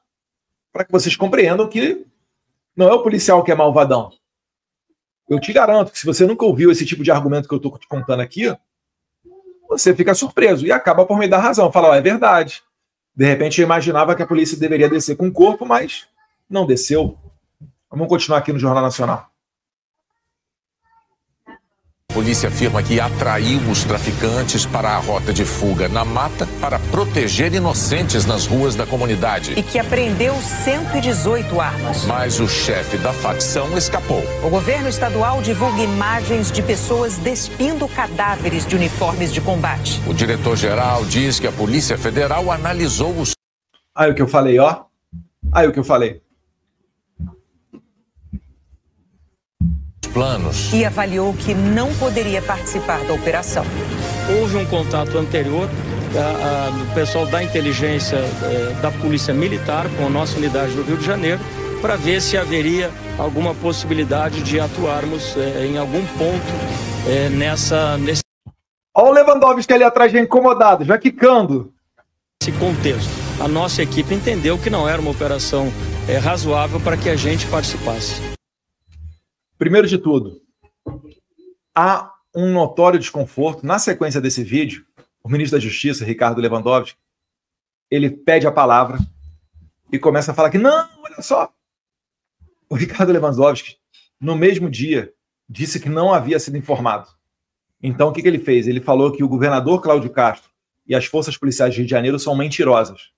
para que vocês compreendam que não é o policial que é malvadão. Eu te garanto que se você nunca ouviu esse tipo de argumento que eu estou te contando aqui, você fica surpreso e acaba por me dar razão. Fala, ó, é verdade. De repente eu imaginava que a polícia deveria descer com o corpo, mas não desceu. Vamos continuar aqui no Jornal Nacional. A polícia afirma que atraiu os traficantes para a rota de fuga na mata para proteger inocentes nas ruas da comunidade. E que apreendeu 118 armas. Mas o chefe da facção escapou. O governo estadual divulga imagens de pessoas despindo cadáveres de uniformes de combate. O diretor-geral diz que a Polícia Federal analisou os... Aí o que eu falei, ó. Aí o que eu falei. Planos. E avaliou que não poderia participar da operação. Houve um contato anterior do pessoal da inteligência da Polícia Militar com a nossa unidade do Rio de Janeiro para ver se haveria alguma possibilidade de atuarmos em algum ponto nesse... Olha o Lewandowski ali atrás já incomodado, já quicando. Nesse contexto, a nossa equipe entendeu que não era uma operação razoável para que a gente participasse. Primeiro de tudo, há um notório desconforto. Na sequência desse vídeo, o ministro da Justiça, Ricardo Lewandowski, ele pede a palavra e começa a falar que não, olha só. O Ricardo Lewandowski, no mesmo dia, disse que não havia sido informado. Então, o que ele fez? Ele falou que o governador Cláudio Castro e as forças policiais de Rio de Janeiro são mentirosas,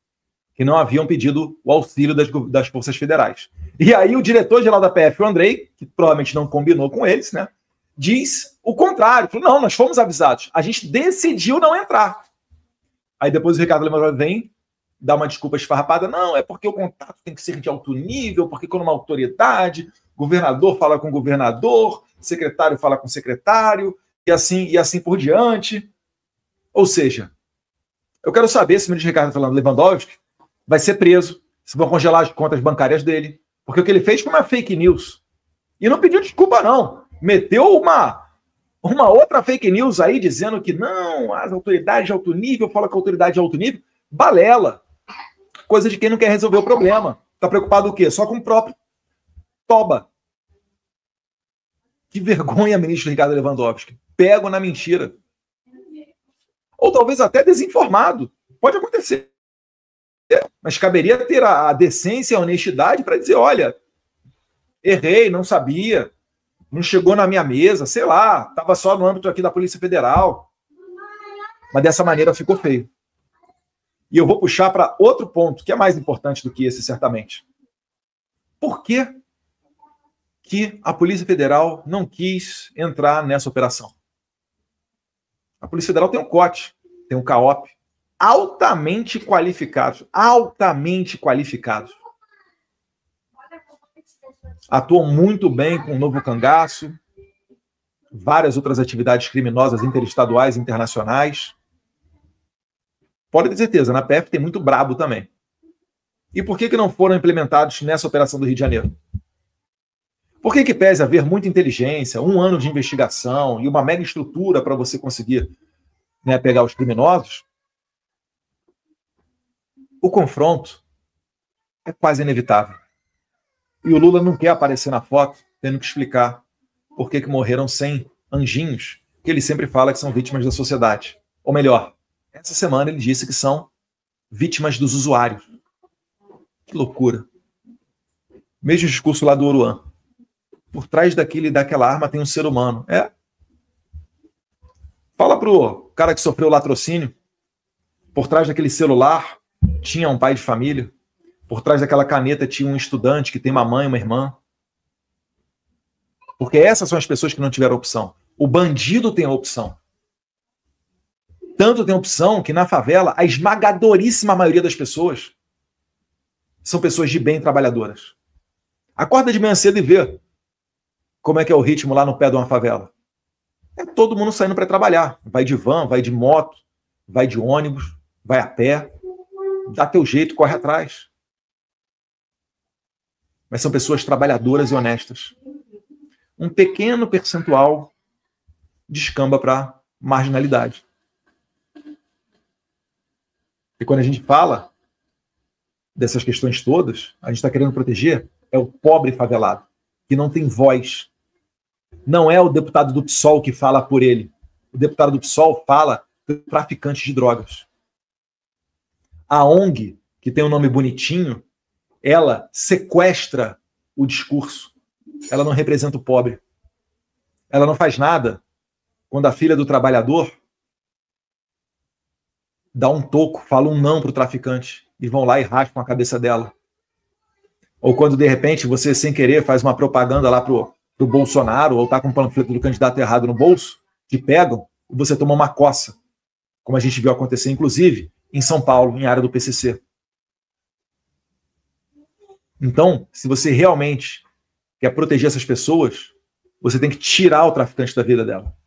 que não haviam pedido o auxílio das forças federais. E aí o diretor-geral da PF, o Andrei, que provavelmente não combinou com eles, né, diz o contrário. Falou, não, nós fomos avisados. A gente decidiu não entrar. Aí depois o Ricardo Lewandowski vem, dá uma desculpa esfarrapada. Não, é porque o contato tem que ser de alto nível, porque quando uma autoridade, governador fala com governador, secretário fala com secretário, e assim por diante. Ou seja, eu quero saber se o ministro Ricardo Lewandowski vai ser preso, se vão congelar as contas bancárias dele, porque o que ele fez foi uma fake news. E não pediu desculpa, não. Meteu uma outra fake news aí, dizendo que não, as autoridades de alto nível, fala que a autoridade de alto nível, balela. Coisa de quem não quer resolver o problema. Está preocupado o quê? Só com o próprio toba. Que vergonha, ministro Ricardo Lewandowski. Pego na mentira. Ou talvez até desinformado. Pode acontecer. Mas caberia ter a decência e a honestidade para dizer, olha, errei, não sabia, não chegou na minha mesa, sei lá, estava só no âmbito aqui da Polícia Federal. Mas dessa maneira ficou feio. E eu vou puxar para outro ponto, que é mais importante do que esse, certamente. Por que a Polícia Federal não quis entrar nessa operação? A Polícia Federal tem um COT, tem um CAOP, altamente qualificados, atuam muito bem com o Novo Cangaço, várias outras atividades criminosas interestaduais e internacionais. Pode ter certeza, na PF tem muito brabo também. E por que não foram implementados nessa operação do Rio de Janeiro? Por que pese haver muita inteligência, 1 ano de investigação e uma mega estrutura para você conseguir, né, pegar os criminosos? o confronto é quase inevitável. E o Lula não quer aparecer na foto tendo que explicar por que morreram 100 anjinhos, que ele sempre fala que são vítimas da sociedade. Ou melhor, essa semana ele disse que são vítimas dos usuários. Que loucura. Mesmo discurso lá do Oruan. Por trás daquela arma tem um ser humano. Fala pro cara que sofreu latrocínio. Por trás daquele celular tinha um pai de família. Por trás daquela caneta tinha um estudante que tem uma mãe, uma irmã. Porque essas são as pessoas que não tiveram opção. O bandido tem a opção. Tanto tem opção que na favela a esmagadoríssima maioria das pessoas são pessoas de bem trabalhadoras. Acorda de manhã cedo e vê como é que é o ritmo lá no pé de uma favela. É todo mundo saindo para trabalhar. Vai de van, vai de moto, vai de ônibus, vai a pé. Dá teu jeito, corre atrás. Mas são pessoas trabalhadoras e honestas. Um pequeno percentual descamba para marginalidade. E quando a gente fala dessas questões todas, a gente está querendo proteger é o pobre favelado, que não tem voz. Não é o deputado do PSOL que fala por ele. O deputado do PSOL fala por traficantes de drogas. A ONG, que tem um nome bonitinho, ela sequestra o discurso. Ela não representa o pobre. Ela não faz nada quando a filha do trabalhador dá um toco, fala um não para o traficante e vão lá e raspam a cabeça dela. Ou quando, de repente, você, sem querer, faz uma propaganda lá pro Bolsonaro ou tá com um panfleto do candidato errado no bolso, te pegam e você toma uma coça, como a gente viu acontecer, inclusive, em São Paulo, em área do PCC. Então, se você realmente quer proteger essas pessoas, você tem que tirar o traficante da vida dela.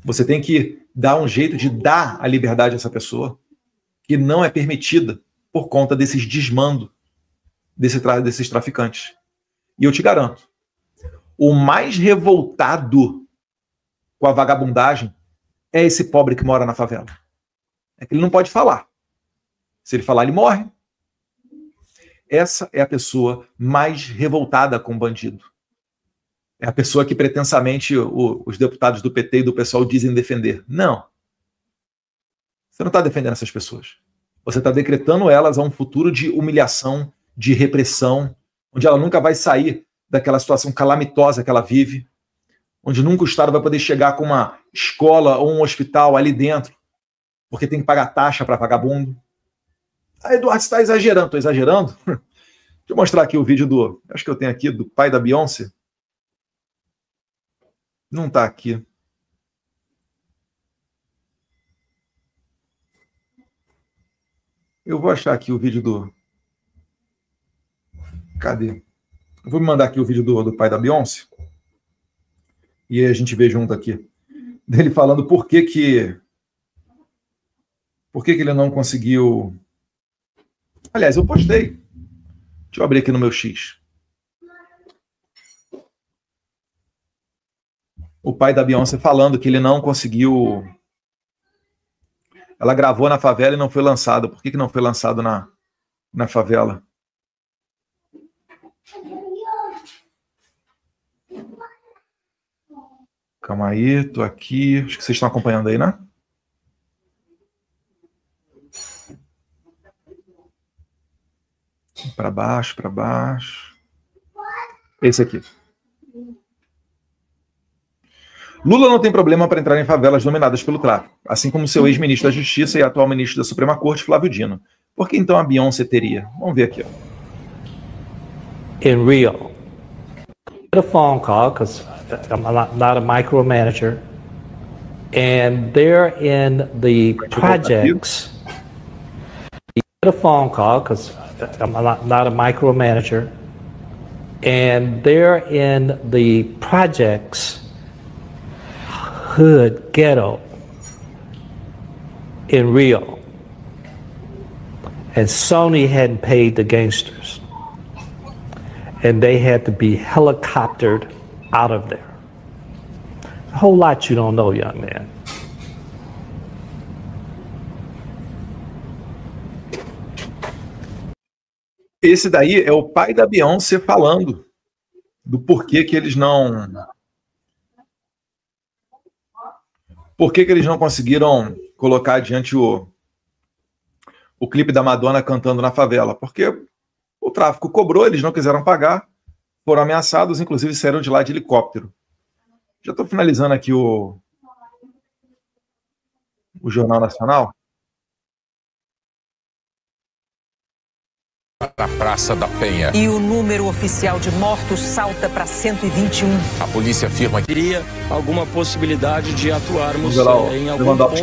Você tem que dar um jeito de dar a liberdade a essa pessoa, que não é permitida por conta desses desmandos desses traficantes. E eu te garanto, o mais revoltado com a vagabundagem é esse pobre que mora na favela. É que ele não pode falar. Se ele falar, ele morre. Essa é a pessoa mais revoltada com o bandido. É a pessoa que pretensamente os deputados do PT e do PSOL dizem defender. Não. Você não está defendendo essas pessoas. Você está decretando elas a um futuro de humilhação, de repressão, onde ela nunca vai sair daquela situação calamitosa que ela vive, onde nunca o Estado vai poder chegar com uma escola ou um hospital ali dentro, porque tem que pagar taxa para vagabundo. Ah, Eduardo, você está exagerando. Estou exagerando? Deixa eu mostrar aqui o vídeo acho que eu tenho aqui, do pai da Beyoncé. Não está aqui. Eu vou achar aqui o vídeo Cadê? Eu vou me mandar aqui o vídeo do pai da Beyoncé. E aí a gente vê junto aqui. Dele falando por que ele não conseguiu... Aliás, eu postei. Deixa eu abrir aqui no meu X. O pai da Beyoncé falando que ele não conseguiu... Ela gravou na favela e não foi lançado. Por que não foi lançado na favela? Calma aí, tô aqui. Acho que vocês estão acompanhando aí, né? Para baixo, para baixo. Esse aqui. Lula não tem problema para entrar em favelas dominadas pelo tráfico, assim como seu ex-ministro da Justiça e atual ministro da Suprema Corte, Flávio Dino. Por que então a Beyoncé teria? Vamos ver aqui. Ó. In Rio, I got a phone call because I'm not a micromanager, and they're in the projects. I got a phone call because I'm not a micromanager, and they're in the projects. Hood ghetto in Rio, and Sony hadn't paid the gangsters, and they had to be helicoptered out of there. A whole lot you don't know, young man. Esse daí é o pai da Beyoncé falando do porquê que eles não... Por que eles não conseguiram colocar adiante o clipe da Madonna cantando na favela? Porque o tráfico cobrou, eles não quiseram pagar, foram ameaçados, inclusive saíram de lá de helicóptero. Já estou finalizando aqui o Jornal Nacional. Na Praça da Penha. E o número oficial de mortos salta para 121. A polícia afirma que teria alguma possibilidade de atuarmos em algum ponto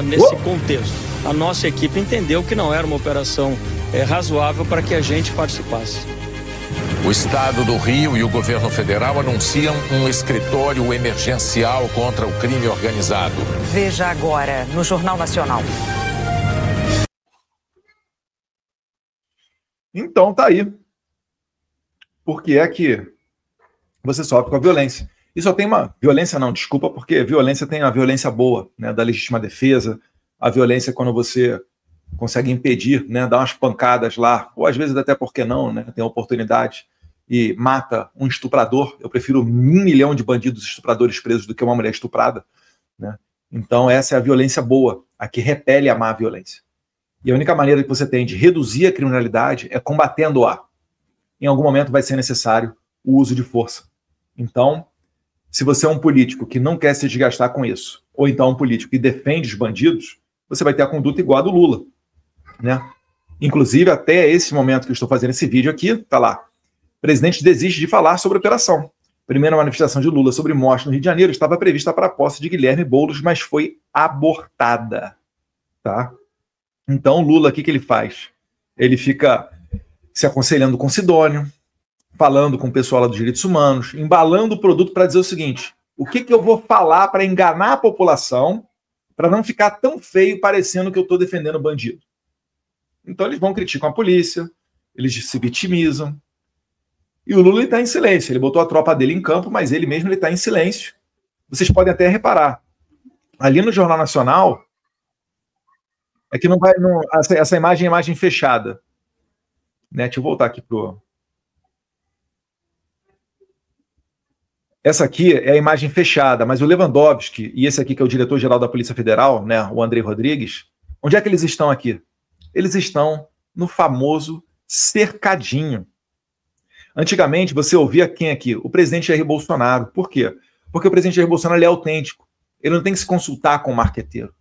nesse contexto. A nossa equipe entendeu que não era uma operação razoável para que a gente participasse. O Estado do Rio e o governo federal anunciam um escritório emergencial contra o crime organizado. Veja agora no Jornal Nacional. Então tá aí. Por que é que você sofre com a violência? E só tem uma... Violência não, desculpa, porque violência tem a violência boa, né, da legítima defesa, a violência quando você consegue impedir, né, dar umas pancadas lá, ou às vezes até porque não, né, tem oportunidade e mata um estuprador. Eu prefiro 1 milhão de bandidos estupradores presos do que uma mulher estuprada, né? Então essa é a violência boa, a que repele a má violência. E a única maneira que você tem de reduzir a criminalidade é combatendo-a. Em algum momento vai ser necessário o uso de força. Então, se você é um político que não quer se desgastar com isso, ou então um político que defende os bandidos, você vai ter a conduta igual a do Lula, né? Inclusive, até esse momento que eu estou fazendo esse vídeo aqui, tá lá. O presidente desiste de falar sobre a operação. Primeira manifestação de Lula sobre morte no Rio de Janeiro estava prevista para a posse de Guilherme Boulos, mas foi abortada, tá? Então, Lula, o que ele faz? Ele fica se aconselhando com Sidônio, falando com o pessoal lá dos direitos humanos, embalando o produto para dizer o seguinte: o que eu vou falar para enganar a população, para não ficar tão feio parecendo que eu estou defendendo bandido? Então, eles vão criticar a polícia, eles se vitimizam. E o Lula está em silêncio. Ele botou a tropa dele em campo, mas ele mesmo está em silêncio. Vocês podem até reparar. Ali no Jornal Nacional... É que não vai. Não, essa imagem é imagem fechada. Né? Deixa eu voltar aqui pro. Essa aqui é a imagem fechada, mas o Lewandowski e esse aqui, que é o diretor-geral da Polícia Federal, né, o Andrei Rodrigues, onde é que eles estão aqui? Eles estão no famoso cercadinho. Antigamente, você ouvia quem aqui? O presidente Jair Bolsonaro. Por quê? Porque o presidente Jair Bolsonaro ele é autêntico. Ele não tem que se consultar com o marqueteiro.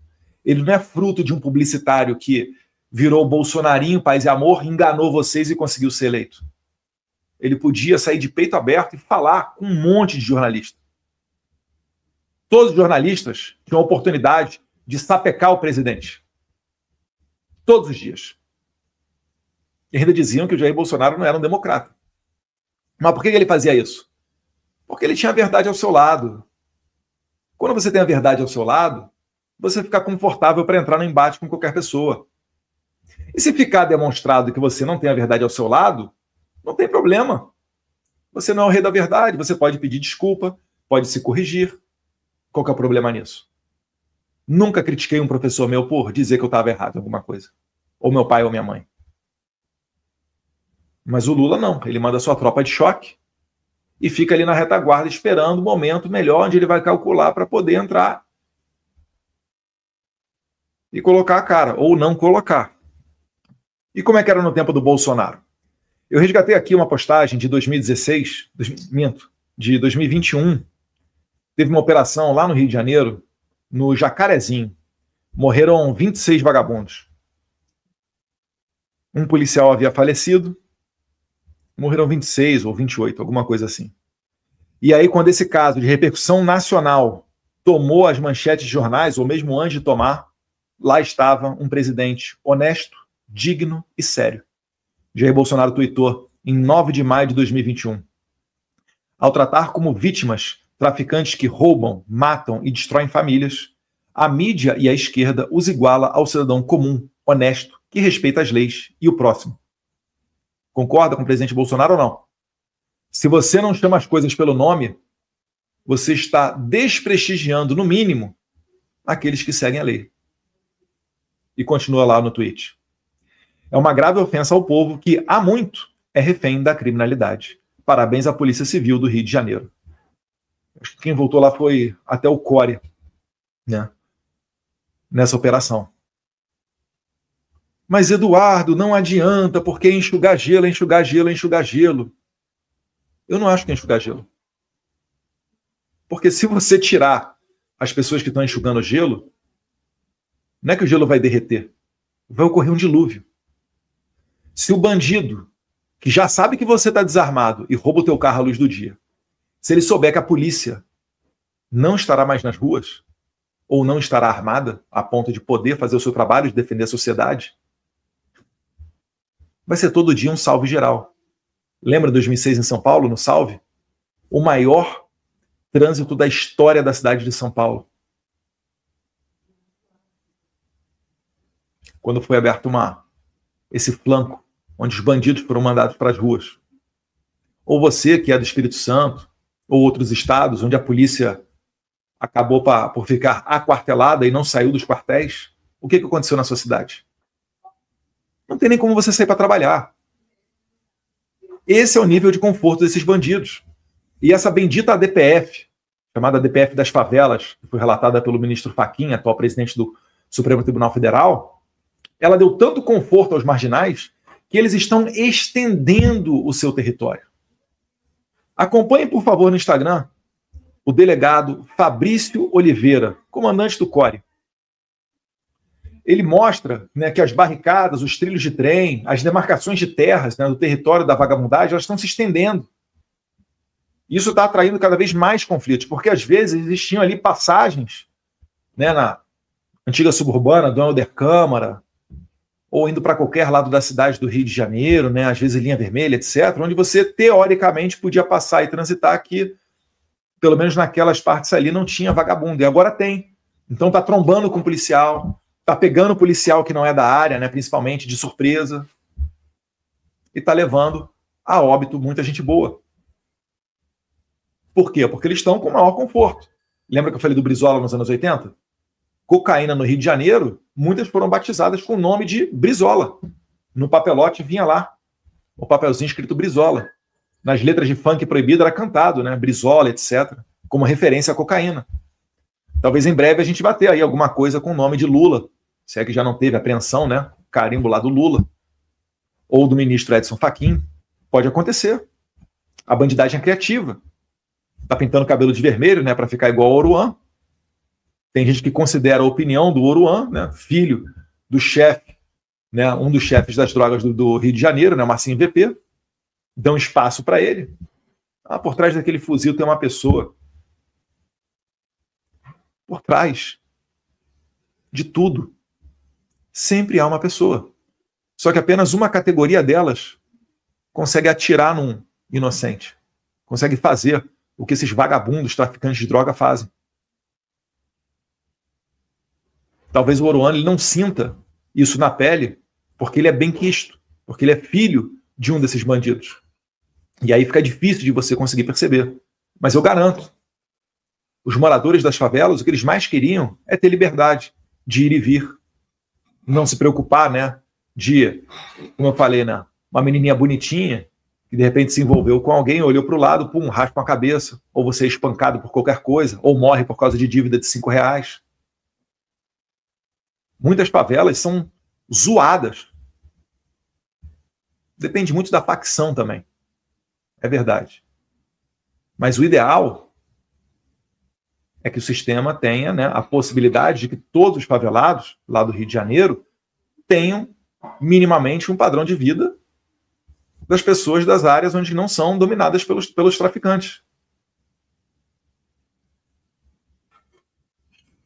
Ele não é fruto de um publicitário que virou bolsonarinho, paz e amor, enganou vocês e conseguiu ser eleito. Ele podia sair de peito aberto e falar com um monte de jornalistas. Todos os jornalistas tinham a oportunidade de sapecar o presidente. Todos os dias. E ainda diziam que o Jair Bolsonaro não era um democrata. Mas por que ele fazia isso? Porque ele tinha a verdade ao seu lado. Quando você tem a verdade ao seu lado, você fica confortável para entrar no embate com qualquer pessoa. E se ficar demonstrado que você não tem a verdade ao seu lado, não tem problema. Você não é o rei da verdade, você pode pedir desculpa, pode se corrigir. Qual que é o problema nisso? Nunca critiquei um professor meu por dizer que eu estava errado em alguma coisa. Ou meu pai ou minha mãe. Mas o Lula não, ele manda sua tropa de choque e fica ali na retaguarda esperando o momento melhor onde ele vai calcular para poder entrar e colocar a cara, ou não colocar. E como é que era no tempo do Bolsonaro? Eu resgatei aqui uma postagem de 2016, de 2021. Teve uma operação lá no Rio de Janeiro, no Jacarezinho. Morreram 26 vagabundos. Um policial havia falecido, morreram 26 ou 28, alguma coisa assim. E aí, quando esse caso de repercussão nacional tomou as manchetes de jornais, ou mesmo antes de tomar, lá estava um presidente honesto, digno e sério. Jair Bolsonaro tuitou em 9 de maio de 2021. Ao tratar como vítimas traficantes que roubam, matam e destroem famílias, a mídia e a esquerda os iguala ao cidadão comum, honesto, que respeita as leis e o próximo. Concorda com o presidente Bolsonaro ou não? Se você não chama as coisas pelo nome, você está desprestigiando, no mínimo, aqueles que seguem a lei. E continua lá no tweet. É uma grave ofensa ao povo que, há muito, é refém da criminalidade. Parabéns à Polícia Civil do Rio de Janeiro. Acho que quem voltou lá foi até o Core, né? Nessa operação. Mas, Eduardo, não adianta, porque enxugar gelo, enxugar gelo, enxugar gelo. Eu não acho que é enxugar gelo. Porque se você tirar as pessoas que estão enxugando gelo, não é que o gelo vai derreter. Vai ocorrer um dilúvio. Se o bandido, que já sabe que você está desarmado e rouba o teu carro à luz do dia, se ele souber que a polícia não estará mais nas ruas, ou não estará armada a ponto de poder fazer o seu trabalho de defender a sociedade, vai ser todo dia um salve geral. Lembra de 2006 em São Paulo, no salve? O maior trânsito da história da cidade de São Paulo. Quando foi aberto esse flanco, onde os bandidos foram mandados para as ruas. Ou você, que é do Espírito Santo, ou outros estados, onde a polícia acabou por ficar aquartelada e não saiu dos quartéis, o que aconteceu na sua cidade? Não tem nem como você sair para trabalhar. Esse é o nível de conforto desses bandidos. E essa bendita ADPF, chamada ADPF das favelas, que foi relatada pelo ministro Fachin, atual presidente do Supremo Tribunal Federal, ela deu tanto conforto aos marginais que eles estão estendendo o seu território. Acompanhe, por favor, no Instagram, o delegado Fabrício Oliveira, comandante do Core. Ele mostra, né, que as barricadas, os trilhos de trem, as demarcações de terras, né, do território da vagabundagem, elas estão se estendendo. Isso está atraindo cada vez mais conflitos, porque às vezes existiam ali passagens, né, na antiga suburbana, Dona Helder Câmara, ou indo para qualquer lado da cidade do Rio de Janeiro, né, às vezes linha vermelha, etc., onde você, teoricamente, podia passar e transitar que, pelo menos naquelas partes ali, não tinha vagabundo. E agora tem. Então está trombando com o policial, está pegando o policial que não é da área, né, principalmente de surpresa, e está levando a óbito muita gente boa. Por quê? Porque eles estão com maior conforto. Lembra que eu falei do Brizola nos anos 80? Cocaína no Rio de Janeiro, muitas foram batizadas com o nome de Brizola. No papelote vinha lá o papelzinho escrito Brizola. Nas letras de funk proibido era cantado, né? Brizola, etc., como referência à cocaína. Talvez em breve a gente vá ter aí alguma coisa com o nome de Lula, se é que já não teve apreensão, né? Carimbo lá do Lula, ou do ministro Edson Fachin. Pode acontecer. A bandidagem é criativa. Tá pintando cabelo de vermelho, né, para ficar igual ao Oruan. Tem gente que considera a opinião do Oruan, né, filho do chefe, né, um dos chefes das drogas do Rio de Janeiro, né, Marcinho VP. Dão espaço para ele. Ah, por trás daquele fuzil tem uma pessoa. Por trás de tudo, sempre há uma pessoa. Só que apenas uma categoria delas consegue atirar num inocente. Consegue fazer o que esses vagabundos, traficantes de droga fazem. Talvez o Oruan ele não sinta isso na pele, porque ele é benquisto, porque ele é filho de um desses bandidos. E aí fica difícil de você conseguir perceber. Mas eu garanto, os moradores das favelas, o que eles mais queriam é ter liberdade de ir e vir. Não se preocupar, né, de, como eu falei, né, uma menininha bonitinha, que de repente se envolveu com alguém, olhou para o lado, pum, raspa a cabeça, ou você é espancado por qualquer coisa, ou morre por causa de dívida de R$5. Muitas favelas são zoadas. Depende muito da facção também. É verdade. Mas o ideal é que o sistema tenha, né, a possibilidade de que todos os favelados lá do Rio de Janeiro tenham minimamente um padrão de vida das pessoas das áreas onde não são dominadas pelos traficantes.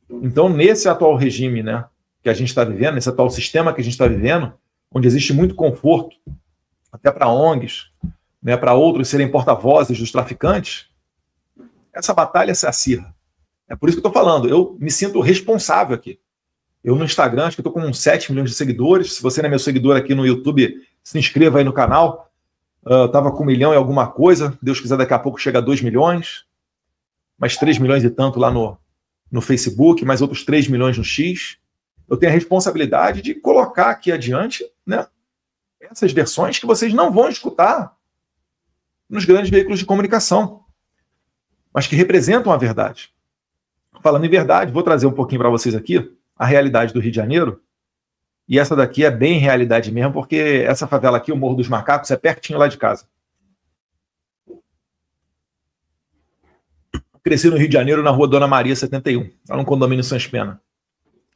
Então, nesse atual regime, né, que a gente está vivendo, nesse atual sistema que a gente está vivendo, onde existe muito conforto, até para ONGs, né, para outros serem porta-vozes dos traficantes, essa batalha se acirra. É por isso que eu estou falando, eu me sinto responsável aqui. Eu no Instagram, acho que estou com uns 7 milhões de seguidores. Se você não é meu seguidor aqui no YouTube, se inscreva aí no canal. Estava com 1 milhão e alguma coisa. Deus quiser, daqui a pouco chega a 2 milhões. Mais 3 milhões e tanto lá no Facebook, mais outros 3 milhões no X. Eu tenho a responsabilidade de colocar aqui adiante, né, essas versões que vocês não vão escutar nos grandes veículos de comunicação, mas que representam a verdade. Falando em verdade, vou trazer um pouquinho para vocês aqui a realidade do Rio de Janeiro. E essa daqui é bem realidade mesmo, porque essa favela aqui, o Morro dos Macacos, é pertinho lá de casa. Cresci no Rio de Janeiro, na rua Dona Maria 71, lá no condomínio Sans Pena.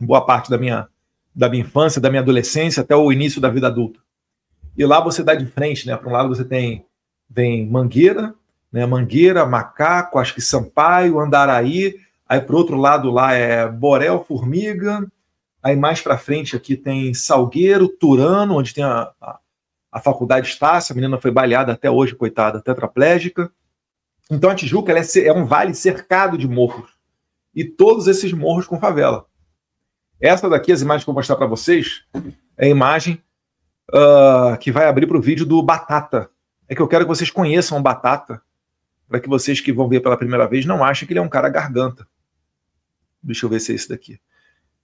Boa parte da minha infância, da minha adolescência, até o início da vida adulta. E lá você dá de frente, né? Para um lado você vem Mangueira, né? Mangueira, Macaco, acho que Sampaio, Andaraí. Aí para o outro lado lá é Borel, Formiga. Aí mais para frente aqui tem Salgueiro, Turano, onde tem a faculdade Estácio. A menina foi baleada até hoje, coitada, tetraplégica. Então a Tijuca ela é um vale cercado de morros. E todos esses morros com favela. Essa daqui, as imagens que eu vou mostrar para vocês, é a imagem que vai abrir para o vídeo do Batata. É que eu quero que vocês conheçam o Batata, para que vocês que vão ver pela primeira vez não achem que ele é um cara garganta. Deixa eu ver se é esse daqui.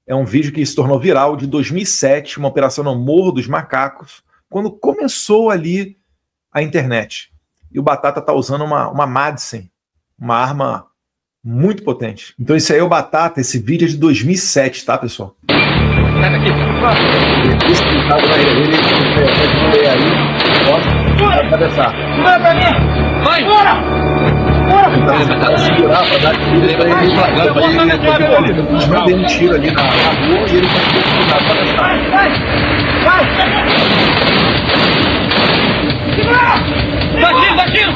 É um vídeo que se tornou viral de 2007, uma operação no Morro dos Macacos, quando começou ali a internet. E o Batata está usando uma Madsen, uma arma muito potente. Então esse aí é o Batata, esse vídeo é de 2007, tá, pessoal? Sai daqui. Esse pintado vai ele aí, vai atravessar. Bora pra mim! Vai! Bora! Bora! Tentar segurar pra dar tiro aí pra ele ir flagando, pra ele dando um tiro ali na rua e ele vai tentar atravessar. Vai! Vai! Vai! Segura! Dá tiro! Dá tiro!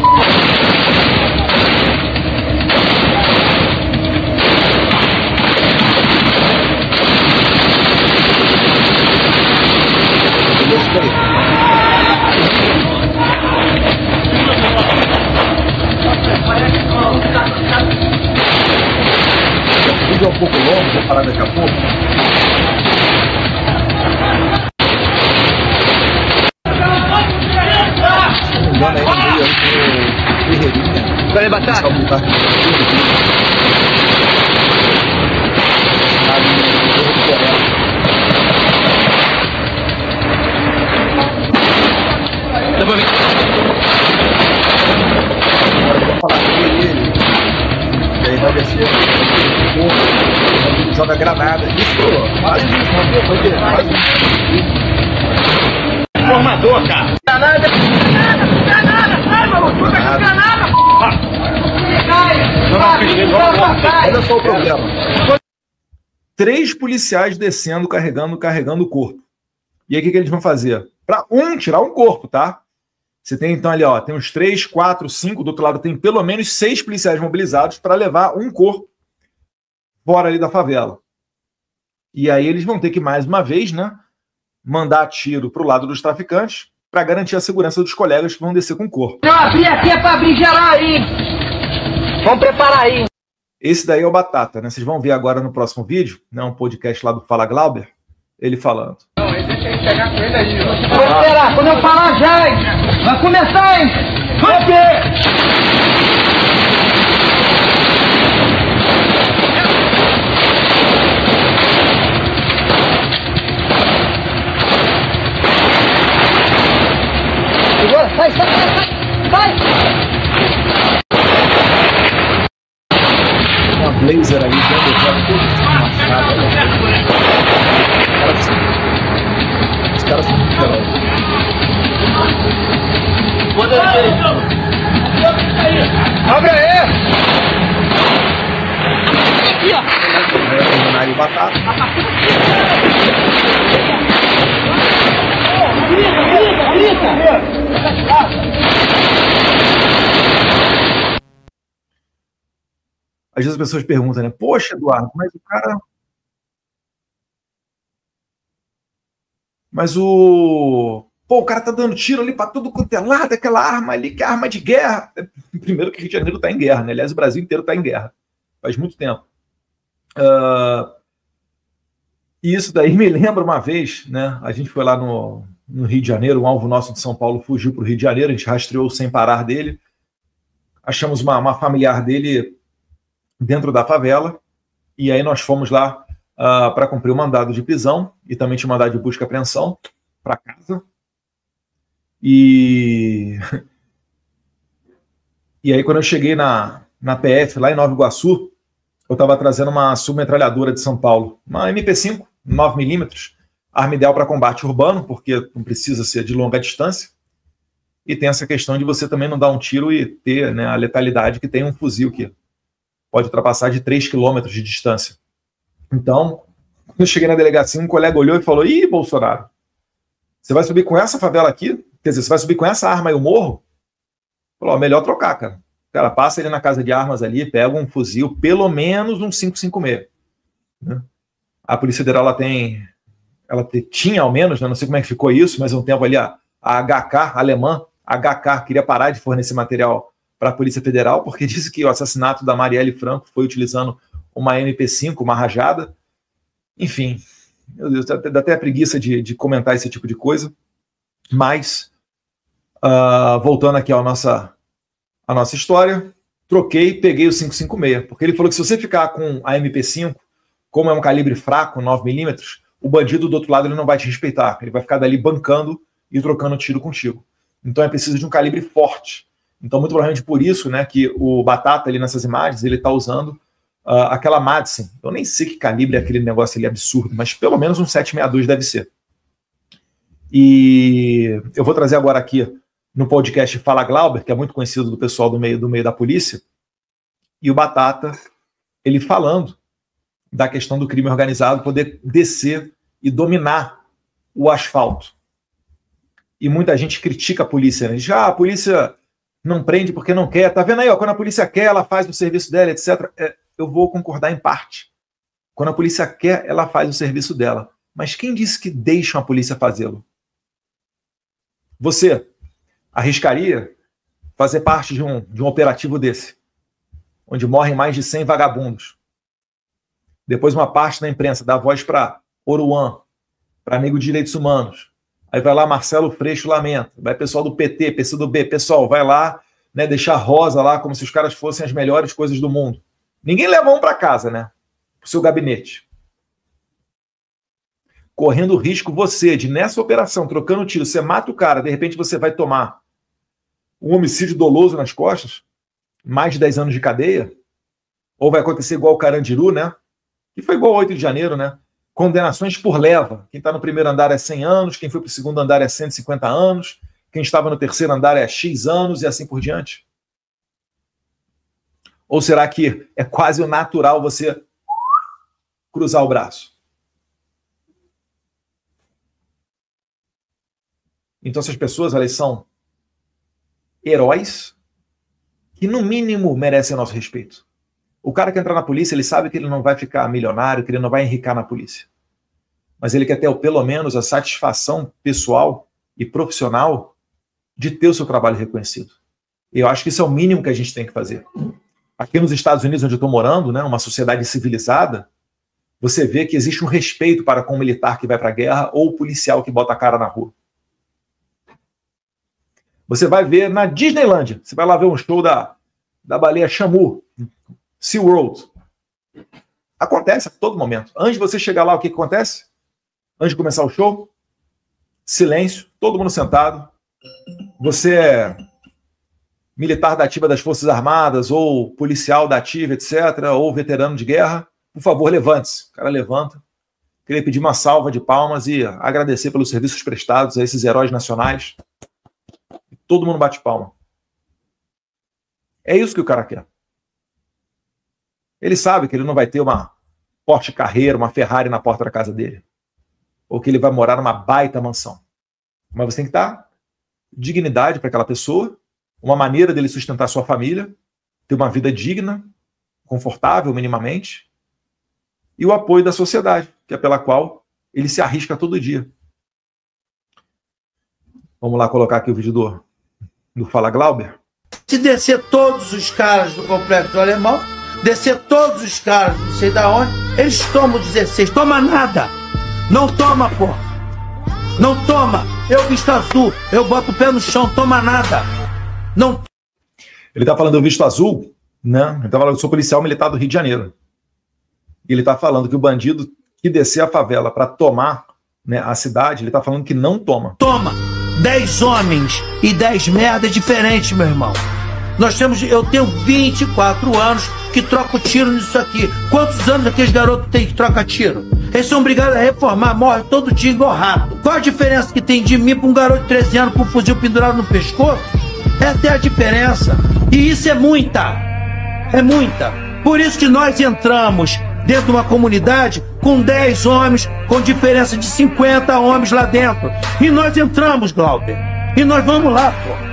O vídeo é um pouco longo, vou parar daqui a pouco. Se não me engano, aí no meio aí tem o Ferreirinha. Vai bater? Vou falar com ele, e aí vai descer, joga granada. Isso quase Formador, cara. Granada, sai, maluco, granada, olha só o problema. 3 policiais descendo, carregando o corpo. E aí o que eles vão fazer? Para tirar um corpo, tá? Você tem então ali, ó, tem uns 3, 4, 5, do outro lado tem pelo menos 6 policiais mobilizados para levar um corpo fora ali da favela. E aí eles vão ter que, mais uma vez, né, mandar tiro pro lado dos traficantes para garantir a segurança dos colegas que vão descer com o corpo. Eu abri aqui é para abrir geral aí. Vamos preparar aí. Esse daí é o Batata, né? Vocês vão ver agora no próximo vídeo, né, um podcast lá do Fala Glauber, ele falando. Não, deixa ele pegar com ele aí, ó. Vou esperar, quando eu falar já, hein? Vai começar, hein? Vai ver! Segura, sai! Uma blazer ali, dentro tudo machado. Os caras são muito feroz. Abre aí! Aqui, ó! Aí, Batata. Grita! Às vezes as pessoas perguntam, né? Poxa, Eduardo, mas o cara... Pô, o cara tá dando tiro ali pra tudo quanto é lado, aquela arma ali, que é arma de guerra. Primeiro que o Rio de Janeiro tá em guerra, né? Aliás, o Brasil inteiro tá em guerra. Faz muito tempo. E isso daí me lembra uma vez, né? A gente foi lá no Rio de Janeiro, um alvo nosso de São Paulo fugiu pro Rio de Janeiro, a gente rastreou sem parar dele. Achamos uma familiar dele dentro da favela, e aí nós fomos lá para cumprir o mandado de prisão e também tinha mandado de busca e apreensão para casa. E aí, quando eu cheguei na PF, lá em Nova Iguaçu, eu estava trazendo uma submetralhadora de São Paulo, uma MP5, 9mm, arma ideal para combate urbano, porque não precisa ser de longa distância, e tem essa questão de você também não dar um tiro e ter, né, a letalidade que tem um fuzil que pode ultrapassar de 3 km de distância. Então, quando eu cheguei na delegacia, um colega olhou e falou: ih, Bolsonaro, você vai subir com essa favela aqui? Quer dizer, você vai subir com essa arma aí o morro? Falou: melhor trocar, cara. Cara, passa ele na casa de armas ali, pega um fuzil, pelo menos um 5.56. Né? A Polícia Federal, ela tinha ao menos, né, não sei como é que ficou isso, mas um tempo ali a HK, alemã, HK, queria parar de fornecer material para a Polícia Federal, porque disse que o assassinato da Marielle Franco foi utilizando uma MP5, uma rajada. Enfim, meu Deus, dá até a preguiça de comentar esse tipo de coisa. Mas, voltando aqui à nossa história, troquei, peguei o 5.56, porque ele falou que se você ficar com a MP5, como é um calibre fraco, 9mm, o bandido do outro lado ele não vai te respeitar, ele vai ficar dali bancando e trocando tiro contigo. Então é preciso de um calibre forte. Então, muito provavelmente por isso, né, que o Batata ali nessas imagens, ele está usando aquela Madsen. Eu nem sei que calibre é aquele negócio ali absurdo, mas pelo menos um 7.62 deve ser. E eu vou trazer agora aqui no podcast Fala Glauber, que é muito conhecido do pessoal do meio da polícia, e o Batata, ele falando da questão do crime organizado poder descer e dominar o asfalto. E muita gente critica a polícia, né? Diz: a polícia não prende porque não quer. Tá vendo aí, ó, quando a polícia quer, ela faz o serviço dela, etc. Eu vou concordar em parte. Quando a polícia quer, ela faz o serviço dela. Mas quem disse que deixam a polícia fazê-lo? Você arriscaria fazer parte de um operativo desse, onde morrem mais de 100 vagabundos? Depois uma parte da imprensa dá voz para Oruan, para amigo de direitos humanos. Aí vai lá Marcelo Freixo lamenta, vai pessoal do PT, PCdoB, pessoal, vai lá, né, deixar rosa lá como se os caras fossem as melhores coisas do mundo. Ninguém leva um para casa, né? Pro seu gabinete. Correndo o risco você de, nessa operação, trocando tiro, você mata o cara, de repente você vai tomar um homicídio doloso nas costas, mais de 10 anos de cadeia, ou vai acontecer igual o Carandiru, né? Que foi igual ao 8 de janeiro, né? Condenações por leva. Quem está no primeiro andar é 100 anos, quem foi para o segundo andar é 150 anos, quem estava no terceiro andar é X anos e assim por diante. Ou será que é quase o natural você cruzar o braço? Então essas pessoas, elas são heróis que no mínimo merecem nosso respeito. O cara que entra na polícia, ele sabe que ele não vai ficar milionário, que ele não vai enricar na polícia. Mas ele quer ter, pelo menos, a satisfação pessoal e profissional de ter o seu trabalho reconhecido. E eu acho que isso é o mínimo que a gente tem que fazer. Aqui nos Estados Unidos, onde eu estou morando, né, uma sociedade civilizada, você vê que existe um respeito para com o militar que vai para a guerra ou o policial que bota a cara na rua. Você vai ver na Disneylândia, você vai lá ver um show da baleia Shamu, SeaWorld. Acontece a todo momento. Antes de você chegar lá, o que acontece? Antes de começar o show, silêncio, todo mundo sentado. Você é militar da ativa das Forças Armadas, ou policial da ativa, etc., ou veterano de guerra, por favor, levante-se. O cara levanta. Queria pedir uma salva de palmas e agradecer pelos serviços prestados a esses heróis nacionais. Todo mundo bate palma. É isso que o cara quer. Ele sabe que ele não vai ter uma Porsche Carrera, uma Ferrari na porta da casa dele. Ou que ele vai morar numa baita mansão. Mas você tem que dar dignidade para aquela pessoa, uma maneira dele sustentar sua família, ter uma vida digna, confortável minimamente, e o apoio da sociedade, que é pela qual ele se arrisca todo dia. Vamos lá colocar aqui o vídeo do Fala Glauber. Se descer todos os caras do Complexo Alemão, descer todos os caras, não sei da onde, eles tomam 16, toma nada. Não toma, pô. Não toma. Eu visto azul, eu boto o pé no chão, toma nada. Não. Ele tá falando do visto azul, né? Ele tá falando que eu sou policial militar do Rio de Janeiro. E ele tá falando que o bandido que descer a favela para tomar, né, a cidade, ele tá falando que não toma. Toma. 10 homens e 10 merda é diferente, meu irmão. Eu tenho 24 anos que troco tiro nisso aqui. Quantos anos aqueles garotos têm que trocar tiro? Eles são obrigados a reformar, morrem todo dia igual rato. Qual a diferença que tem de mim para um garoto de 13 anos com um fuzil pendurado no pescoço? Essa é a diferença. E isso é muita. É muita. Por isso que nós entramos dentro de uma comunidade com 10 homens, com diferença de 50 homens lá dentro. E nós entramos, Glauber. E nós vamos lá, pô.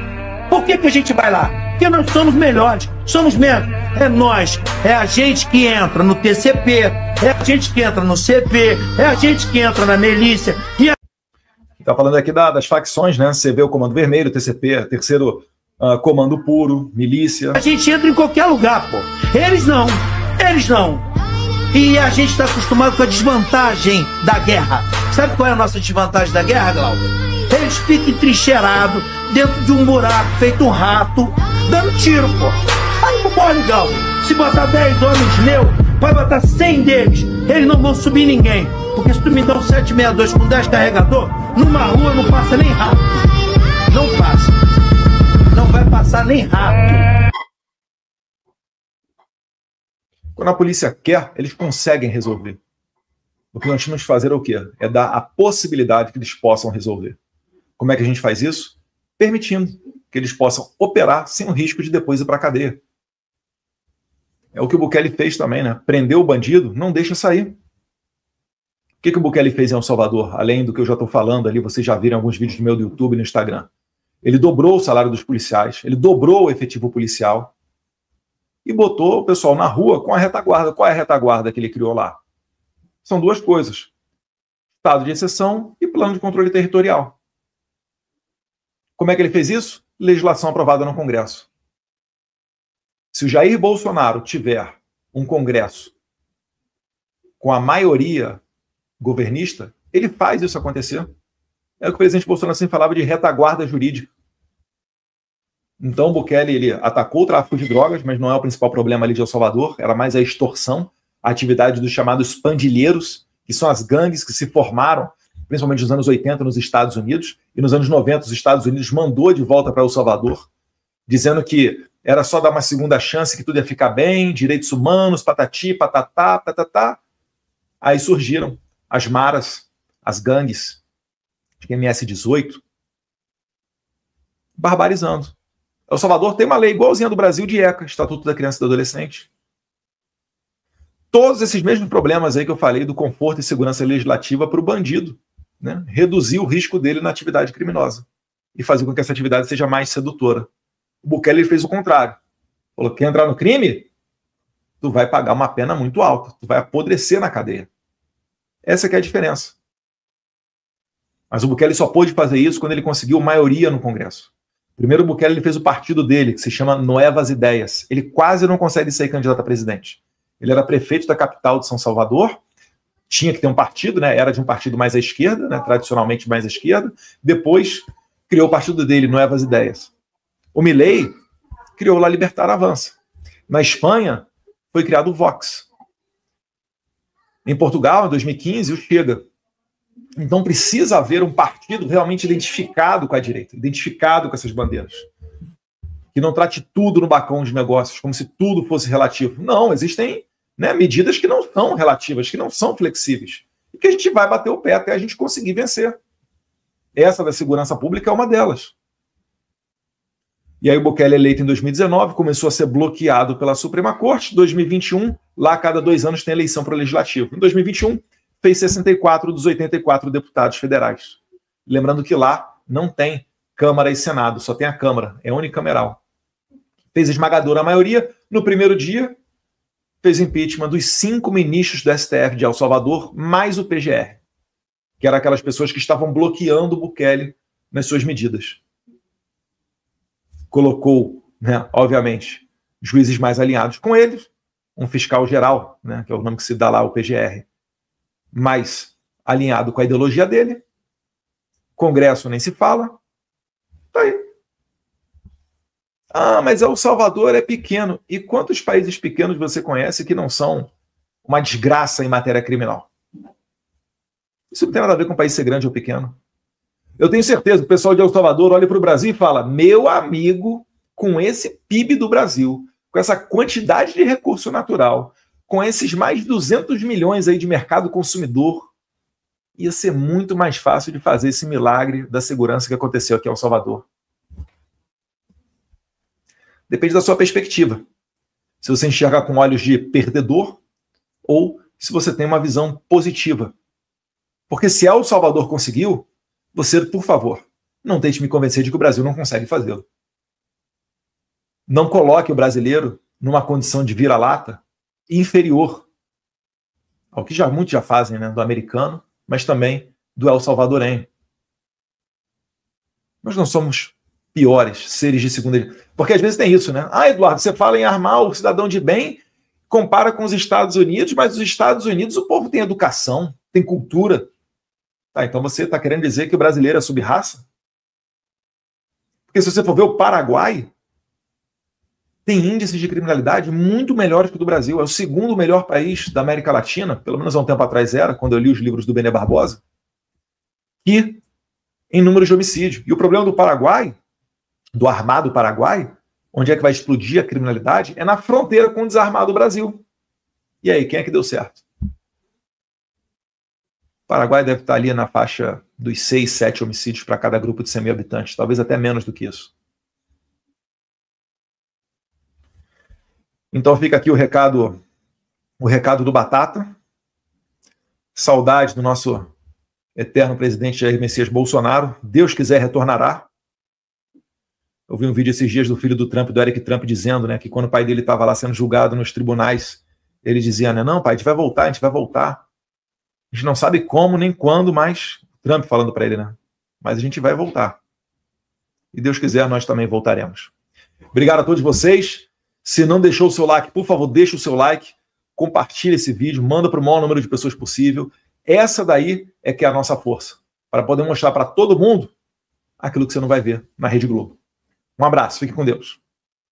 Por que a gente vai lá? Porque nós somos melhores, somos menos. É nós, é a gente que entra no TCP, é a gente que entra no CP, é a gente que entra na milícia. Está falando aqui das facções, né? Você vê o Comando Vermelho, TCP, terceiro Comando Puro, milícia. A gente entra em qualquer lugar, pô. Eles não. E a gente está acostumado com a desvantagem da guerra. Sabe qual é a nossa desvantagem da guerra, Glauber? Eles ficam entrincheirados dentro de um buraco, feito um rato, dando tiro, pô. Aí não morre, Glauber. Se botar 10 homens meus, vai botar 100 deles, eles não vão subir ninguém. Porque se tu me dá um 762 com 10 carregador, numa rua não passa nem rato. Não passa. Não vai passar nem rato. Quando a polícia quer, eles conseguem resolver. O que nós temos que fazer é o quê? É dar a possibilidade que eles possam resolver. Como é que a gente faz isso? Permitindo que eles possam operar sem o risco de depois ir para a cadeia. É o que o Bukele fez também, né? Prendeu o bandido, não deixa sair. O que o Bukele fez em El Salvador? Além do que eu já estou falando ali, vocês já viram alguns vídeos meus do YouTube e no Instagram. Ele dobrou o salário dos policiais, ele dobrou o efetivo policial e botou o pessoal na rua com a retaguarda. Qual é a retaguarda que ele criou lá? São duas coisas: estado de exceção e plano de controle territorial. Como é que ele fez isso? Legislação aprovada no Congresso. Se o Jair Bolsonaro tiver um Congresso com a maioria governista, ele faz isso acontecer. É o que o presidente Bolsonaro sempre falava de retaguarda jurídica. Então o Bukele ele atacou o tráfico de drogas, mas não é o principal problema ali de El Salvador, era mais a extorsão, a atividade dos chamados pandilheiros, que são as gangues que se formaram, principalmente nos anos 80 nos Estados Unidos, e nos anos 90 os Estados Unidos mandou de volta para El Salvador, dizendo que era só dar uma segunda chance que tudo ia ficar bem, direitos humanos, patati, patatá, patatá. Aí surgiram as maras, as gangues, de MS-18, barbarizando. El Salvador tem uma lei igualzinha do Brasil de ECA, Estatuto da Criança e do Adolescente. Todos esses mesmos problemas aí que eu falei do conforto e segurança legislativa para o bandido, né? Reduzir o risco dele na atividade criminosa e fazer com que essa atividade seja mais sedutora. O Bukele fez o contrário. Falou: quer entrar no crime? Tu vai pagar uma pena muito alta, tu vai apodrecer na cadeia. Essa que é a diferença. Mas o Bukele só pôde fazer isso quando ele conseguiu maioria no Congresso. Primeiro o Bukele ele fez o partido dele, que se chama Novas Ideias. Ele quase não consegue ser candidato a presidente. Ele era prefeito da capital de São Salvador, tinha que ter um partido, né? Era de um partido mais à esquerda, né? Tradicionalmente mais à esquerda. Depois criou o partido dele, Novas Ideias. O Milei criou La Libertad Avança. Na Espanha foi criado o Vox. Em Portugal, em 2015, o Chega. Então precisa haver um partido realmente identificado com a direita, identificado com essas bandeiras. Que não trate tudo no balcão de negócios, como se tudo fosse relativo. Não, existem, né, medidas que não são relativas, que não são flexíveis. E que a gente vai bater o pé até a gente conseguir vencer. Essa da segurança pública é uma delas. E aí o Bukele, eleito em 2019, começou a ser bloqueado pela Suprema Corte. 2021, lá a cada 2 anos tem eleição para o Legislativo. Em 2021, fez 64 dos 84 deputados federais. Lembrando que lá não tem Câmara e Senado, só tem a Câmara, é unicameral. Fez esmagadora maioria. No primeiro dia, fez impeachment dos 5 ministros do STF de El Salvador, mais o PGR, que eram aquelas pessoas que estavam bloqueando o Bukele nas suas medidas. Colocou, né, obviamente, juízes mais alinhados com eles, um fiscal geral, né, que é o nome que se dá lá, o PGR, mais alinhado com a ideologia dele. Congresso nem se fala. Tá aí. Ah, mas El Salvador é pequeno. E quantos países pequenos você conhece que não são uma desgraça em matéria criminal? Isso não tem nada a ver com o país ser grande ou pequeno. Eu tenho certeza que o pessoal de El Salvador olha para o Brasil e fala: meu amigo, com esse PIB do Brasil, com essa quantidade de recurso natural, com esses mais de 200 milhões aí de mercado consumidor, ia ser muito mais fácil de fazer esse milagre da segurança que aconteceu aqui em El Salvador. Depende da sua perspectiva. Se você enxerga com olhos de perdedor ou se você tem uma visão positiva. Porque se El Salvador conseguiu, você, por favor, não tente me convencer de que o Brasil não consegue fazê-lo. Não coloque o brasileiro numa condição de vira-lata inferior ao que muitos já fazem, né, do americano, mas também do El Salvadorenho. Nós não somos piores seres de segunda... Porque às vezes tem isso, né? Ah, Eduardo, você fala em armar o cidadão de bem, compara com os Estados Unidos, mas os Estados Unidos o povo tem educação, tem cultura. Tá, então você está querendo dizer que o brasileiro é sub-raça? Porque se você for ver o Paraguai, tem índices de criminalidade muito melhores que o do Brasil. É o segundo melhor país da América Latina, pelo menos há um tempo atrás era, quando eu li os livros do Bené Barbosa, e em números de homicídio. E o problema do Paraguai, do armado Paraguai, onde é que vai explodir a criminalidade, é na fronteira com o desarmado Brasil. E aí, quem é que deu certo? O Paraguai deve estar ali na faixa dos 6, 7 homicídios para cada grupo de 100 mil habitantes, talvez até menos do que isso. Então fica aqui o recado do Batata. Saudade do nosso eterno presidente Jair Messias Bolsonaro. Deus quiser, retornará. Eu vi um vídeo esses dias do filho do Trump, do Eric Trump, dizendo, né, que quando o pai dele estava lá sendo julgado nos tribunais, ele dizia, né, não, pai, a gente vai voltar, a gente vai voltar. A gente não sabe como nem quando, mas Trump falando para ele, né? Mas a gente vai voltar. E Deus quiser, nós também voltaremos. Obrigado a todos vocês. Se não deixou o seu like, por favor, deixa o seu like, compartilha esse vídeo, manda para o maior número de pessoas possível. Essa daí é que é a nossa força, para poder mostrar para todo mundo aquilo que você não vai ver na Rede Globo. Um abraço, fique com Deus.